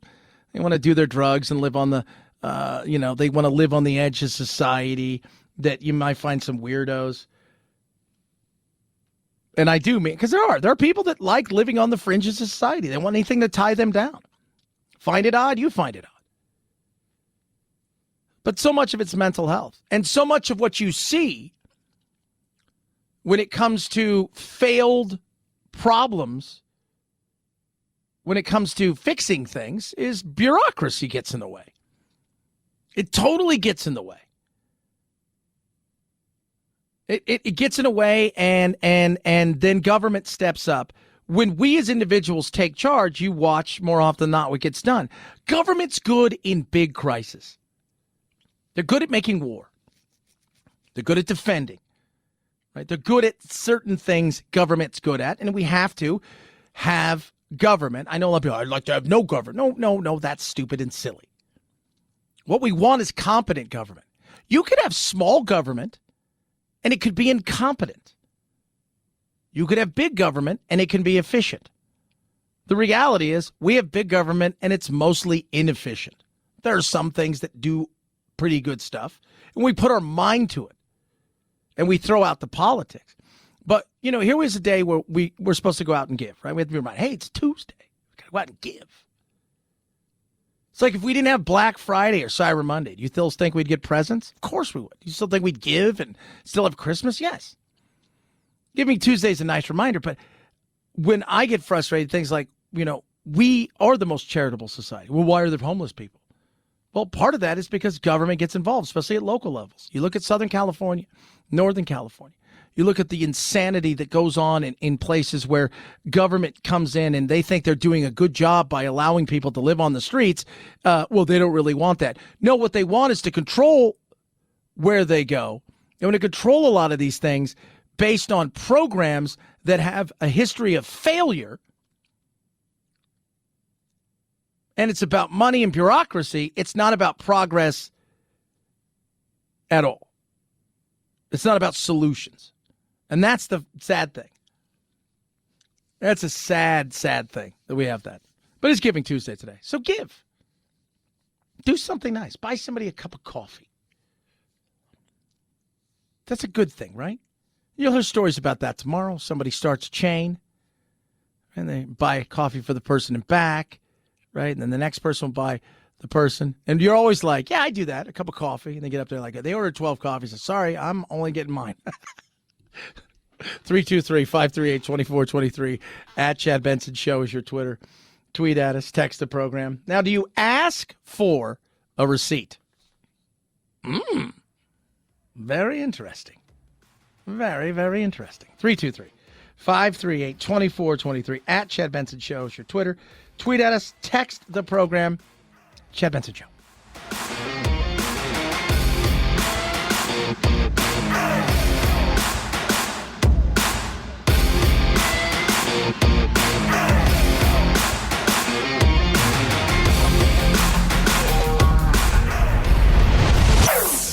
they want to do their drugs and live on the they want to live on the edge of society, that you might find some weirdos. And I do mean, because there are people that like living on the fringes of society. They want anything to tie them down. Find it odd, you find it odd. But so much of it's mental health. And so much of what you see when it comes to failed problems, when it comes to fixing things, is bureaucracy gets in the way. It totally gets in the way. It gets in the way, and then government steps up. When we as individuals take charge, you watch more often than not what gets done. Government's good in big crisis. They're good at making war. They're good at defending. Right? They're good at certain things government's good at, and we have to have government. I know a lot of people, I'd like to have no government. No, that's stupid and silly. What we want is competent government. You could have small government, and it could be incompetent. You could have big government, and it can be efficient. The reality is we have big government, and it's mostly inefficient. There are some things that do pretty good stuff, and we put our mind to it, and we throw out the politics. But, here was a day where we're supposed to go out and give, right? We have to be reminded, hey, it's Tuesday. We've got to go out and give. It's like if we didn't have Black Friday or Cyber Monday, do you still think we'd get presents? Of course we would. Do you still think we'd give and still have Christmas? Yes. Giving Tuesday is a nice reminder, but when I get frustrated, things like, we are the most charitable society. Well, why are there homeless people? Well, part of that is because government gets involved, especially at local levels. You look at Southern California, Northern California. You look at the insanity that goes on in places where government comes in and they think they're doing a good job by allowing people to live on the streets. Well, they don't really want that. No, what they want is to control where they go. They want to control a lot of these things based on programs that have a history of failure. And it's about money and bureaucracy. It's not about progress at all. It's not about solutions. And that's the sad thing. That's a sad, sad thing that we have that. But it's Giving Tuesday today. So give. Do something nice. Buy somebody a cup of coffee. That's a good thing, right? You'll hear stories about that tomorrow. Somebody starts a chain, and they buy coffee for the person in back, right? And then the next person will buy the person. And you're always like, yeah, I do that, a cup of coffee. And they get up there like, they ordered 12 coffees. Sorry, I'm only getting mine. 323-538-2423 at Chad Benson Show is your Twitter. Tweet at us, text the program. Now, do you ask for a receipt? Very interesting. Very, very interesting. 323-538-2423 at Chad Benson Show is your Twitter. Tweet at us, text the program. Chad Benson Show.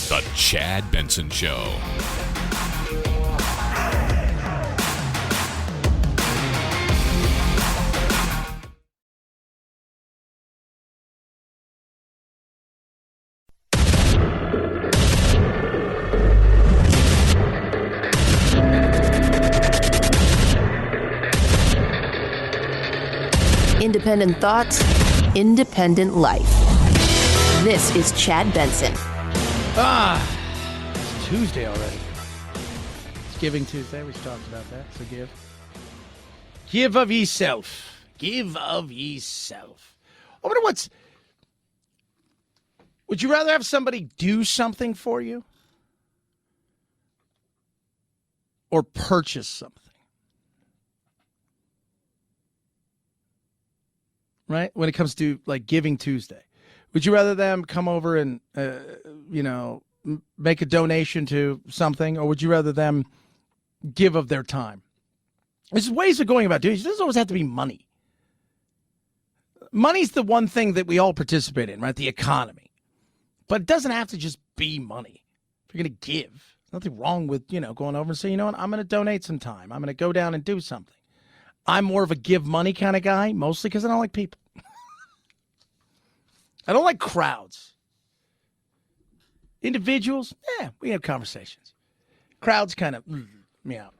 The Chad Benson Show. Independent thoughts, independent life. This is Chad Benson. It's Tuesday already. It's Giving Tuesday. We talked about that. So give. Give of yourself. Give of yourself. I wonder would you rather have somebody do something for you or purchase something? Right? When it comes to like Giving Tuesday. Would you rather them come over and, make a donation to something, or would you rather them give of their time? There's ways of going about doing it. It doesn't always have to be money. Money's the one thing that we all participate in, right? The economy. But it doesn't have to just be money. If you're going to give, there's nothing wrong with, going over and saying, you know what, I'm going to donate some time. I'm going to go down and do something. I'm more of a give money kind of guy, mostly because I don't like people. I don't like crowds. Individuals, we have conversations. Crowds kind of, meow.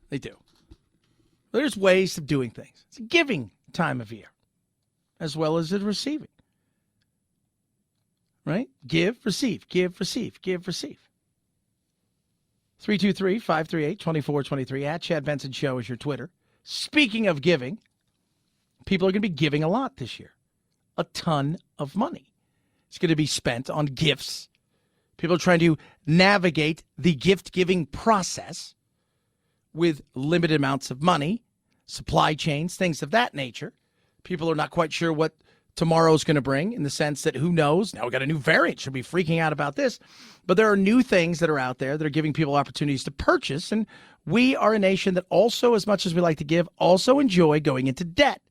They do. There's ways of doing things. It's a giving time of year, as well as a receiving. Right? Give, receive, give, receive, give, receive. 323-538-2423 at Chad Benson Show is your Twitter. Speaking of giving, people are going to be giving a lot this year. A ton of money. It's going to be spent on gifts. People are trying to navigate the gift-giving process with limited amounts of money, supply chains, things of that nature. People are not quite sure what tomorrow's going to bring, in the sense that who knows? Now we got a new variant. Should be freaking out about this. But there are new things that are out there that are giving people opportunities to purchase. And we are a nation that also, as much as we like to give, also enjoy going into debt.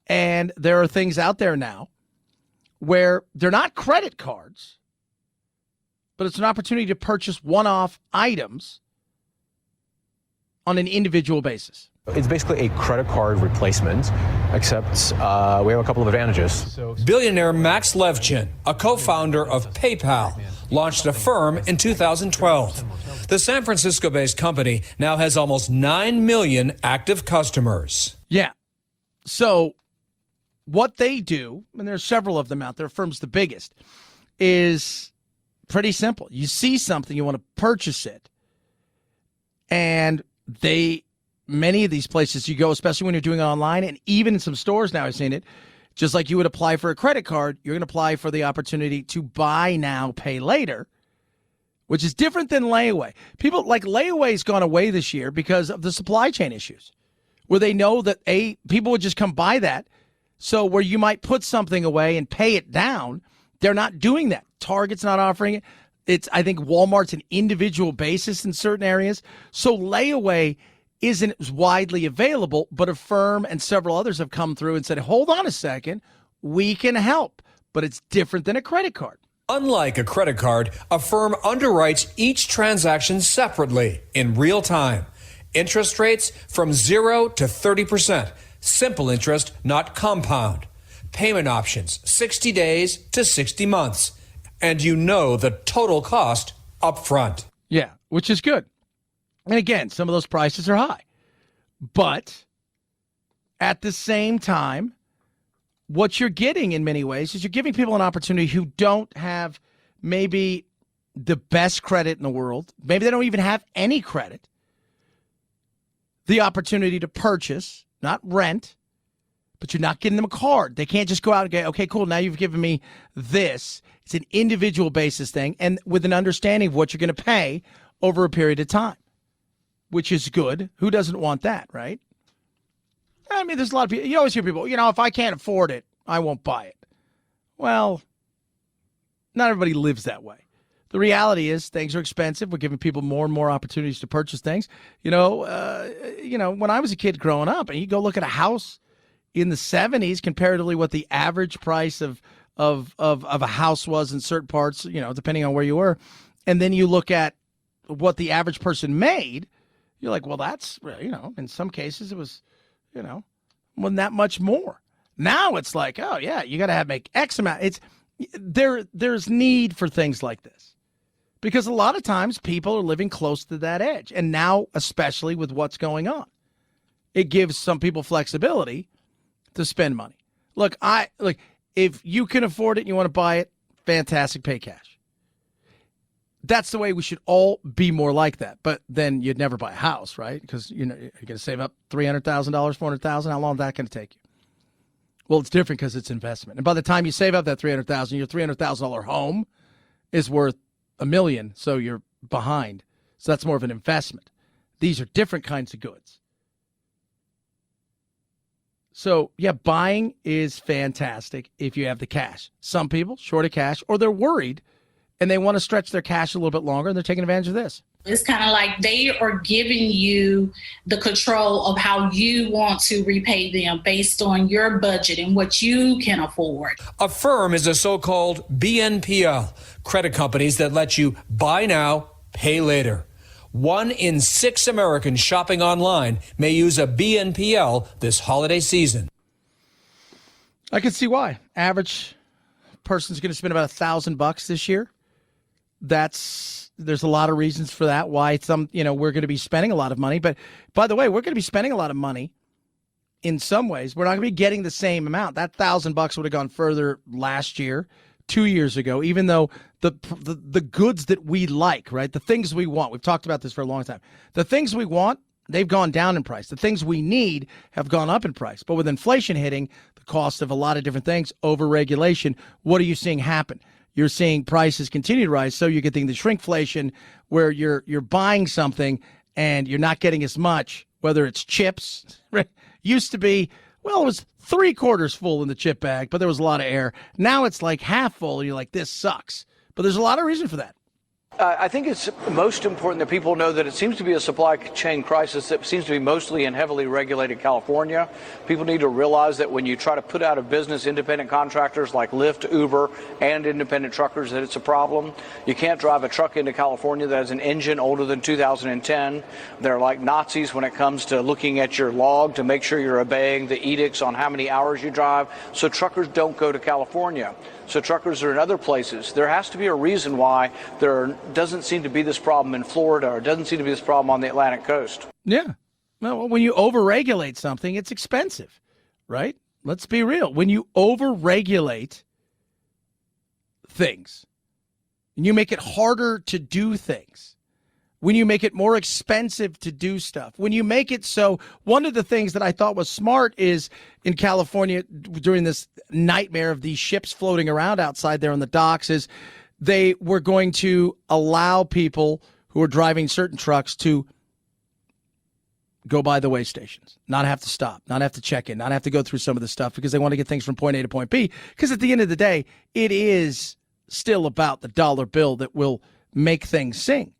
And there are things out there now where they're not credit cards, but it's an opportunity to purchase one-off items on an individual basis. It's basically a credit card replacement, except we have a couple of advantages. Billionaire Max Levchin, a co-founder of PayPal, launched a firm in 2012. The San Francisco-based company now has almost 9 million active customers. Yeah. So what they do, and there's several of them out there, firm's the biggest, is pretty simple. You see something, you want to purchase it, and many of these places you go, especially when you're doing it online, and even in some stores now I've seen it, just like you would apply for a credit card, you're going to apply for the opportunity to buy now, pay later, which is different than layaway. People like layaway's gone away this year because of the supply chain issues, where they know that people would just come buy that. So where you might put something away and pay it down, they're not doing that. Target's not offering it. I think Walmart's an individual basis in certain areas. So layaway isn't as widely available, but Affirm and several others have come through and said, hold on a second, we can help, but it's different than a credit card. Unlike a credit card, Affirm underwrites each transaction separately in real time. Interest rates from 0 to 30%. Simple interest, not compound. Payment options, 60 days to 60 months. And you know the total cost up front. Yeah, which is good. And again, some of those prices are high. But at the same time, what you're getting in many ways is you're giving people an opportunity who don't have maybe the best credit in the world. Maybe they don't even have any credit. The opportunity to purchase, not rent, but you're not getting them a card. They can't just go out and go, okay, cool, now you've given me this. It's an individual basis thing and with an understanding of what you're going to pay over a period of time, which is good. Who doesn't want that, right? I mean, there's a lot of people. You always hear people, if I can't afford it, I won't buy it. Well, not everybody lives that way. The reality is things are expensive. We're giving people more and more opportunities to purchase things. When I was a kid growing up, and you go look at a house in the 70s, comparatively what the average price of a house was in certain parts, depending on where you were, and then you look at what the average person made, you're like, well, that's, in some cases it was, wasn't that much more. Now it's like, oh yeah, you got to make X amount. There's need for things like this because a lot of times people are living close to that edge. And now, especially with what's going on, it gives some people flexibility to spend money. Look, if you can afford it and you want to buy it, fantastic, pay cash. That's the way we should all be more like that. But then you'd never buy a house, right? Because you're going to save up $300,000, $400,000. How long is that going to take you? Well, it's different because it's investment. And by the time you save up that $300,000, your $300,000 home is worth $1 million. So you're behind. So that's more of an investment. These are different kinds of goods. So, yeah, buying is fantastic if you have the cash. Some people short of cash or they're worried and they want to stretch their cash a little bit longer and they're taking advantage of this. It's kind of like they are giving you the control of how you want to repay them based on your budget and what you can afford. Affirm is a so-called BNPL, credit companies that let you buy now, pay later. 1 in 6 Americans shopping online may use a BNPL this holiday season. I can see why. Average person's going to spend about $1,000 this year. There's a lot of reasons for that. Why we're going to be spending a lot of money. But by the way, we're going to be spending a lot of money in some ways. We're not going to be getting the same amount. That $1,000 would have gone further last year, 2 years ago, even though the goods that we like, right? The things we want. We've talked about this for a long time. The things we want, they've gone down in price. The things we need have gone up in price. But with inflation hitting, the cost of a lot of different things, over-regulation, what are you seeing happen? You're seeing prices continue to rise, so you're getting the shrinkflation where you're buying something and you're not getting as much, whether it's chips. Right? Used to be, well, it was 3/4 full in the chip bag, but there was a lot of air. Now it's like half full, and you're like, this sucks. But there's a lot of reason for that. I think it's most important that people know that it seems to be a supply chain crisis that seems to be mostly in heavily regulated California. People need to realize that when you try to put out of business independent contractors like Lyft, Uber, and independent truckers, that it's a problem. You can't drive a truck into California that has an engine older than 2010. They're like Nazis when it comes to looking at your log to make sure you're obeying the edicts on how many hours you drive. So truckers don't go to California. So truckers are in other places. There has to be a reason why there doesn't seem to be this problem in Florida or doesn't seem to be this problem on the Atlantic coast. Yeah. Well, when you overregulate something, it's expensive, right? Let's be real. When you overregulate things, and you make it harder to do things, when you make it more expensive to do stuff, when you make it so, one of the things that I thought was smart is in California during this nightmare of these ships floating around outside there on the docks is they were going to allow people who are driving certain trucks to go by the way stations, not have to stop, not have to check in, not have to go through some of the stuff because they want to get things from point A to point B. Because at the end of the day, it is still about the dollar bill that will make things sing.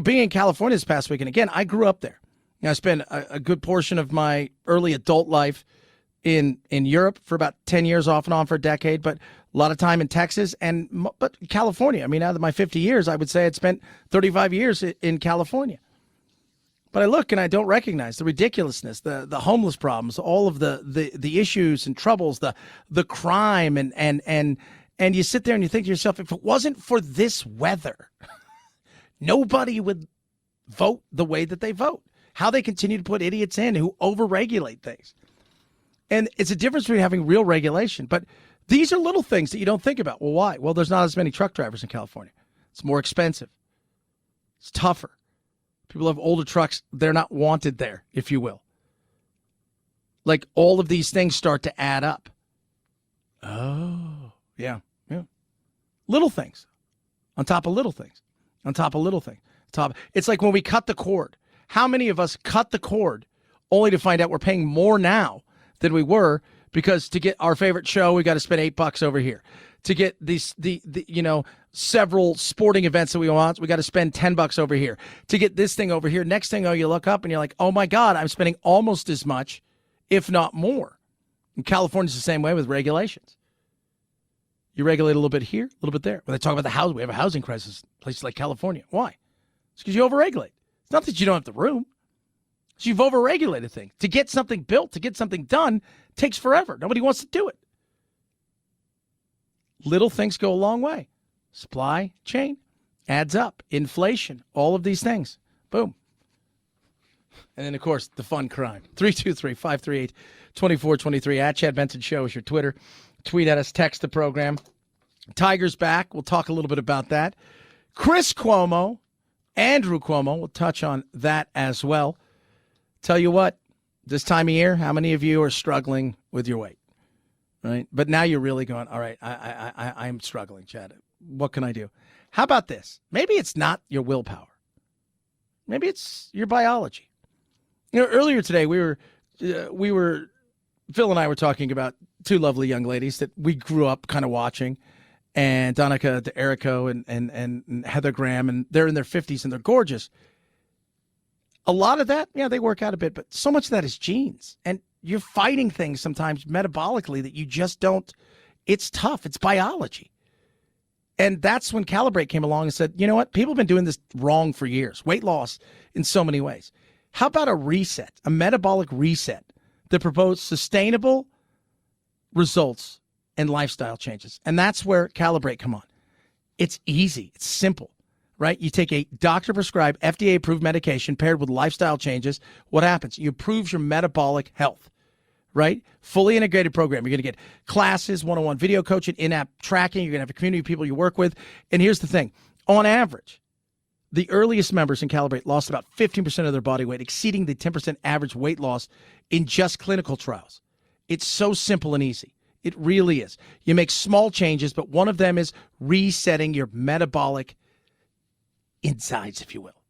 Being in California this past week, and again, I grew up there. I spent a good portion of my early adult life in Europe for about 10 years off and on for a decade. But A lot of time in Texas but California. I mean, out of my 50 years, I would say I'd spent 35 years in California. But I look and I don't recognize the ridiculousness, the homeless problems, all of the issues and troubles, the crime, and you sit there and you think to yourself, if it wasn't for this weather, nobody would vote the way that they vote. How they continue to put idiots in who overregulate things. And it's a difference between having real regulation. But these are little things that you don't think about. Well, why? Well, there's not as many truck drivers in California. It's more expensive. It's tougher. People have older trucks. They're not wanted there, if you will. Like, all of these things start to add up. Oh, yeah. Little things on top of little things on top of little things. It's like when we cut the cord. How many of us cut the cord only to find out we're paying more now than we were, because to get our favorite show, we got to spend $8 over here. To get the several sporting events that we want, we got to spend $10 over here. To get this thing over here, next thing, you look up and you're like, oh my God, I'm spending almost as much, if not more. And California's the same way with regulations. You regulate a little bit here, a little bit there. When they talk about the house, we have a housing crisis in places like California. Why? It's because you overregulate. It's not that you don't have the room. So you've overregulated things. To get something built, to get something done, takes forever. Nobody wants to do it. Little things go a long way. Supply chain adds up. Inflation, all of these things. Boom. And then, of course, the fun crime. 323-538-2423. At Chad Benson Show is your Twitter. Tweet at us, text the program. Tiger's back. We'll talk a little bit about that. Chris Cuomo, Andrew Cuomo, we'll touch on that as well. Tell you what, this time of year, how many of you are struggling with your weight, right? But now you're really going, all right, I'm struggling, Chad. What can I do? How about this? Maybe it's not your willpower. Maybe it's your biology. Earlier today, we were Phil and I were talking about two lovely young ladies that we grew up kind of watching, and Donica DeErico and Heather Graham, and they're in their 50s and they're gorgeous. A lot of that, yeah, they work out a bit, but so much of that is genes. And you're fighting things sometimes metabolically that you just don't. It's tough. It's biology. And that's when Calibrate came along and said, you know what? People have been doing this wrong for years. Weight loss in so many ways. How about a reset, a metabolic reset that promotes sustainable results and lifestyle changes? And that's where Calibrate come on. It's easy. It's simple. Right? You take a doctor-prescribed, FDA-approved medication paired with lifestyle changes. What happens? You improve your metabolic health, right? Fully integrated program. You're going to get classes, one-on-one video coaching, in-app tracking. You're going to have a community of people you work with. And here's the thing. On average, the earliest members in Calibrate lost about 15% of their body weight, exceeding the 10% average weight loss in just clinical trials. It's so simple and easy. It really is. You make small changes, but one of them is resetting your metabolic insides, if you will,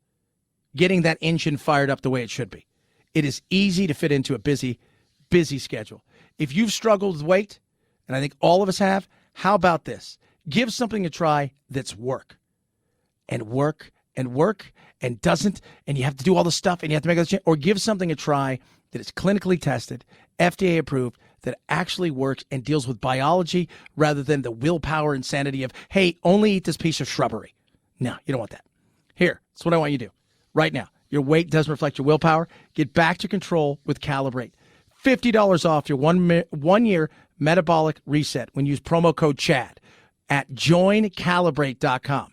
getting that engine fired up the way it should be. It is easy to fit into a busy schedule. If you've struggled with weight, and I think all of us have, how about this? Give something a try that's work and doesn't, and you have to do all the stuff and you have to make that change, or give something a try that is clinically tested, FDA approved, that actually works and deals with biology rather than the willpower insanity of, hey, only eat this piece of shrubbery. No, you don't want that. Here, that's what I want you to do right now. Your weight doesn't reflect your willpower. Get back to control with Calibrate. $50 off your one-year metabolic reset when you use promo code CHAD at joincalibrate.com.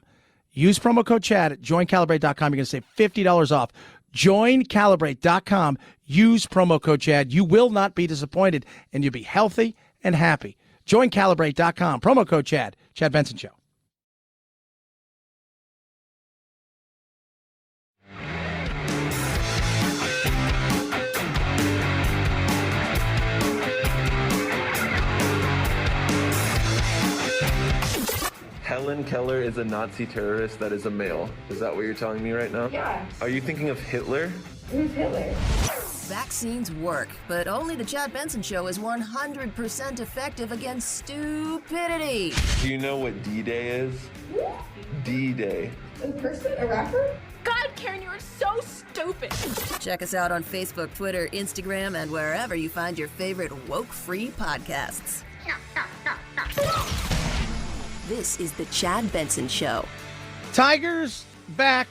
Use promo code CHAD at joincalibrate.com. You're going to save $50 off. Joincalibrate.com. Use promo code CHAD. You will not be disappointed, and you'll be healthy and happy. Joincalibrate.com. Promo code CHAD. Chad Benson Show. Helen Keller is a Nazi terrorist that is a male. Is that what you're telling me right now? Yeah. Are you thinking of Hitler? Who's Hitler? Vaccines work, but only the Chad Benson Show is 100% effective against stupidity. Do you know what D-Day is? D-Day. A person? A rapper? God, Karen, you are so stupid. Check us out on Facebook, Twitter, Instagram, and wherever you find your favorite woke-free podcasts. This is the Chad Benson Show. Tigers back,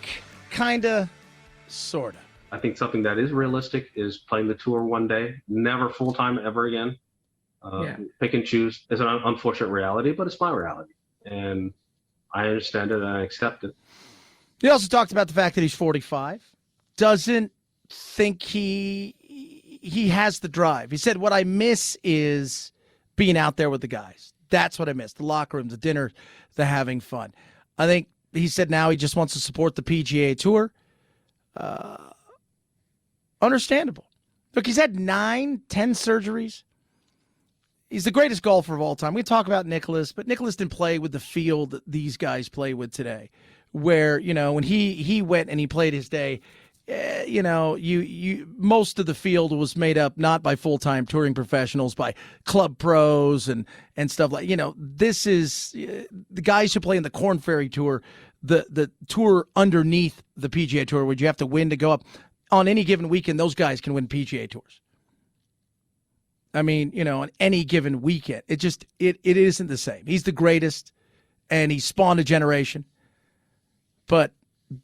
kinda, sorta. I think something that is realistic is playing the tour one day, never full-time ever again. Pick and choose is an unfortunate reality, but it's my reality. And I understand it and I accept it. He also talked about the fact that he's 45. Doesn't think he has the drive. He said, what I miss is being out there with the guys. That's what I miss. The locker room, the dinner, the having fun. I think he said now he just wants to support the PGA Tour. Understandable. Look, he's had 9-10 surgeries. He's the greatest golfer of all time. We talk about Nicklaus, but Nicklaus didn't play with the field that these guys play with today. Where, when he went and he played his day, most of the field was made up not by full-time touring professionals, by club pros and stuff like, this is the guys who play in the Korn Ferry Tour, the tour underneath the PGA Tour, where you have to win to go up. On any given weekend, those guys can win PGA Tours. I mean, on any given weekend, it isn't the same. He's the greatest, and he spawned a generation. But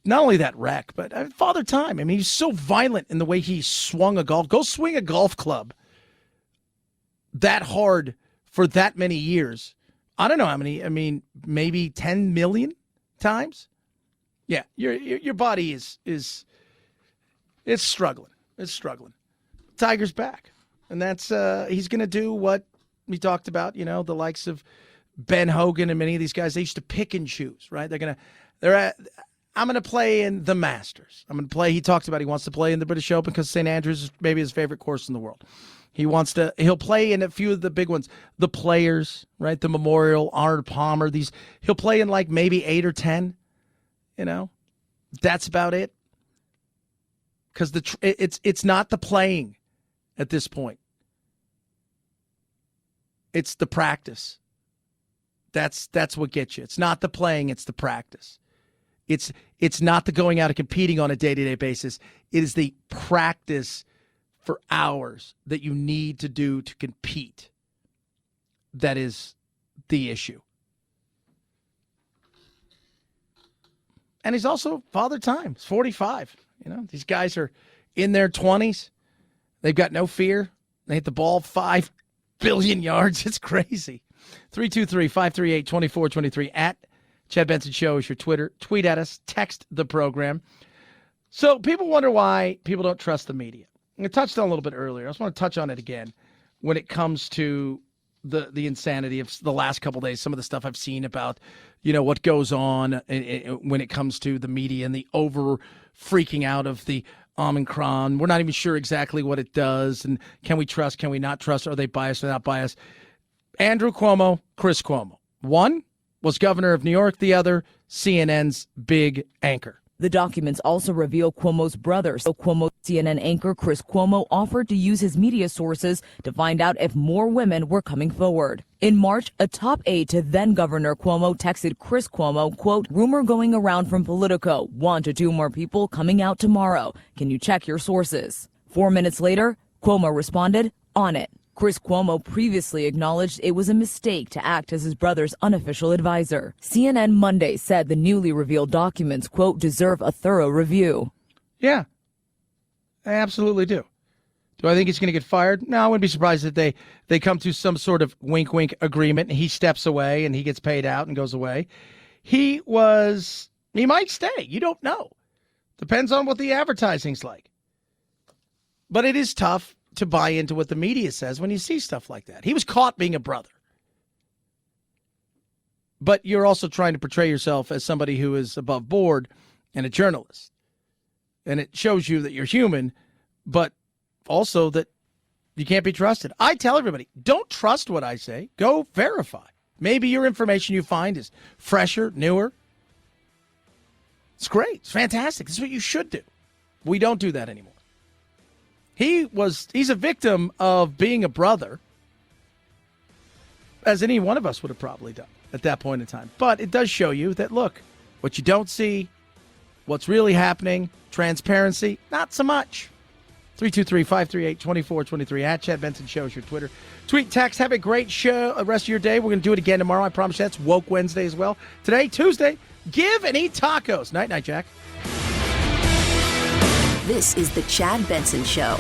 not only that wreck, but Father Time. I mean, he's so violent in the way he swung a golf. Go swing a golf club that hard for that many years. I don't know how many. I mean, maybe 10 million times. Yeah, your body is it's struggling. It's struggling. Tiger's back, and that's he's going to do what we talked about. The likes of Ben Hogan and many of these guys. They used to pick and choose, right? I'm going to play in the Masters. I'm going to play. He talked about he wants to play in the British Open because St. Andrews is maybe his favorite course in the world. He'll play in a few of the big ones, the Players, right? The Memorial, Arnold Palmer. He'll play in like maybe 8 or 10. That's about it. Because it's not the playing at this point. It's the practice. That's what gets you. It's not the playing, it's the practice. It's not the going out and competing on a day-to-day basis. It is the practice for hours that you need to do to compete. That is the issue. And he's also Father Time. He's 45. These guys are in their 20s. They've got no fear. They hit the ball 5 billion yards. It's crazy. 323-538-2423 at Chad Benson Show is your Twitter. Tweet at us. Text the program. So people wonder why people don't trust the media. I touched on it a little bit earlier. I just want to touch on it again when it comes to the insanity of the last couple of days, some of the stuff I've seen about, what goes on when it comes to the media and the over freaking out of the Omicron. We're not even sure exactly what it does. And can we trust? Can we not trust? Are they biased or not biased? Andrew Cuomo, Chris Cuomo. One was governor of New York. The other, CNN's big anchor. The documents also reveal Cuomo's brother. So Cuomo CNN anchor Chris Cuomo offered to use his media sources to find out if more women were coming forward. In March, a top aide to then Governor Cuomo texted Chris Cuomo, quote, rumor going around from Politico, 1 to 2 more people coming out tomorrow. Can you check your sources? 4 minutes later, Cuomo responded, on it. Chris Cuomo previously acknowledged it was a mistake to act as his brother's unofficial advisor. CNN Monday said the newly revealed documents, quote, deserve a thorough review. Yeah, I absolutely do. Do I think he's going to get fired? No, I wouldn't be surprised if they come to some sort of wink-wink agreement and he steps away and he gets paid out and goes away. He might stay. You don't know. Depends on what the advertising's like. But it is tough to buy into what the media says when you see stuff like that. He was caught being a brother. But you're also trying to portray yourself as somebody who is above board and a journalist. And it shows you that you're human, but also that you can't be trusted. I tell everybody, don't trust what I say. Go verify. Maybe your information you find is fresher, newer. It's great. It's fantastic. This is what you should do. We don't do that anymore. He's a victim of being a brother, as any one of us would have probably done at that point in time. But it does show you that, look, what you don't see, what's really happening, transparency, not so much. 323-538-2423. At Chad Benson Show is your Twitter. Tweet, text. Have a great show. The rest of your day. We're going to do it again tomorrow. I promise you. That's Woke Wednesday as well. Today, Tuesday, give and eat tacos. Night, Jack. This is the Chad Benson Show.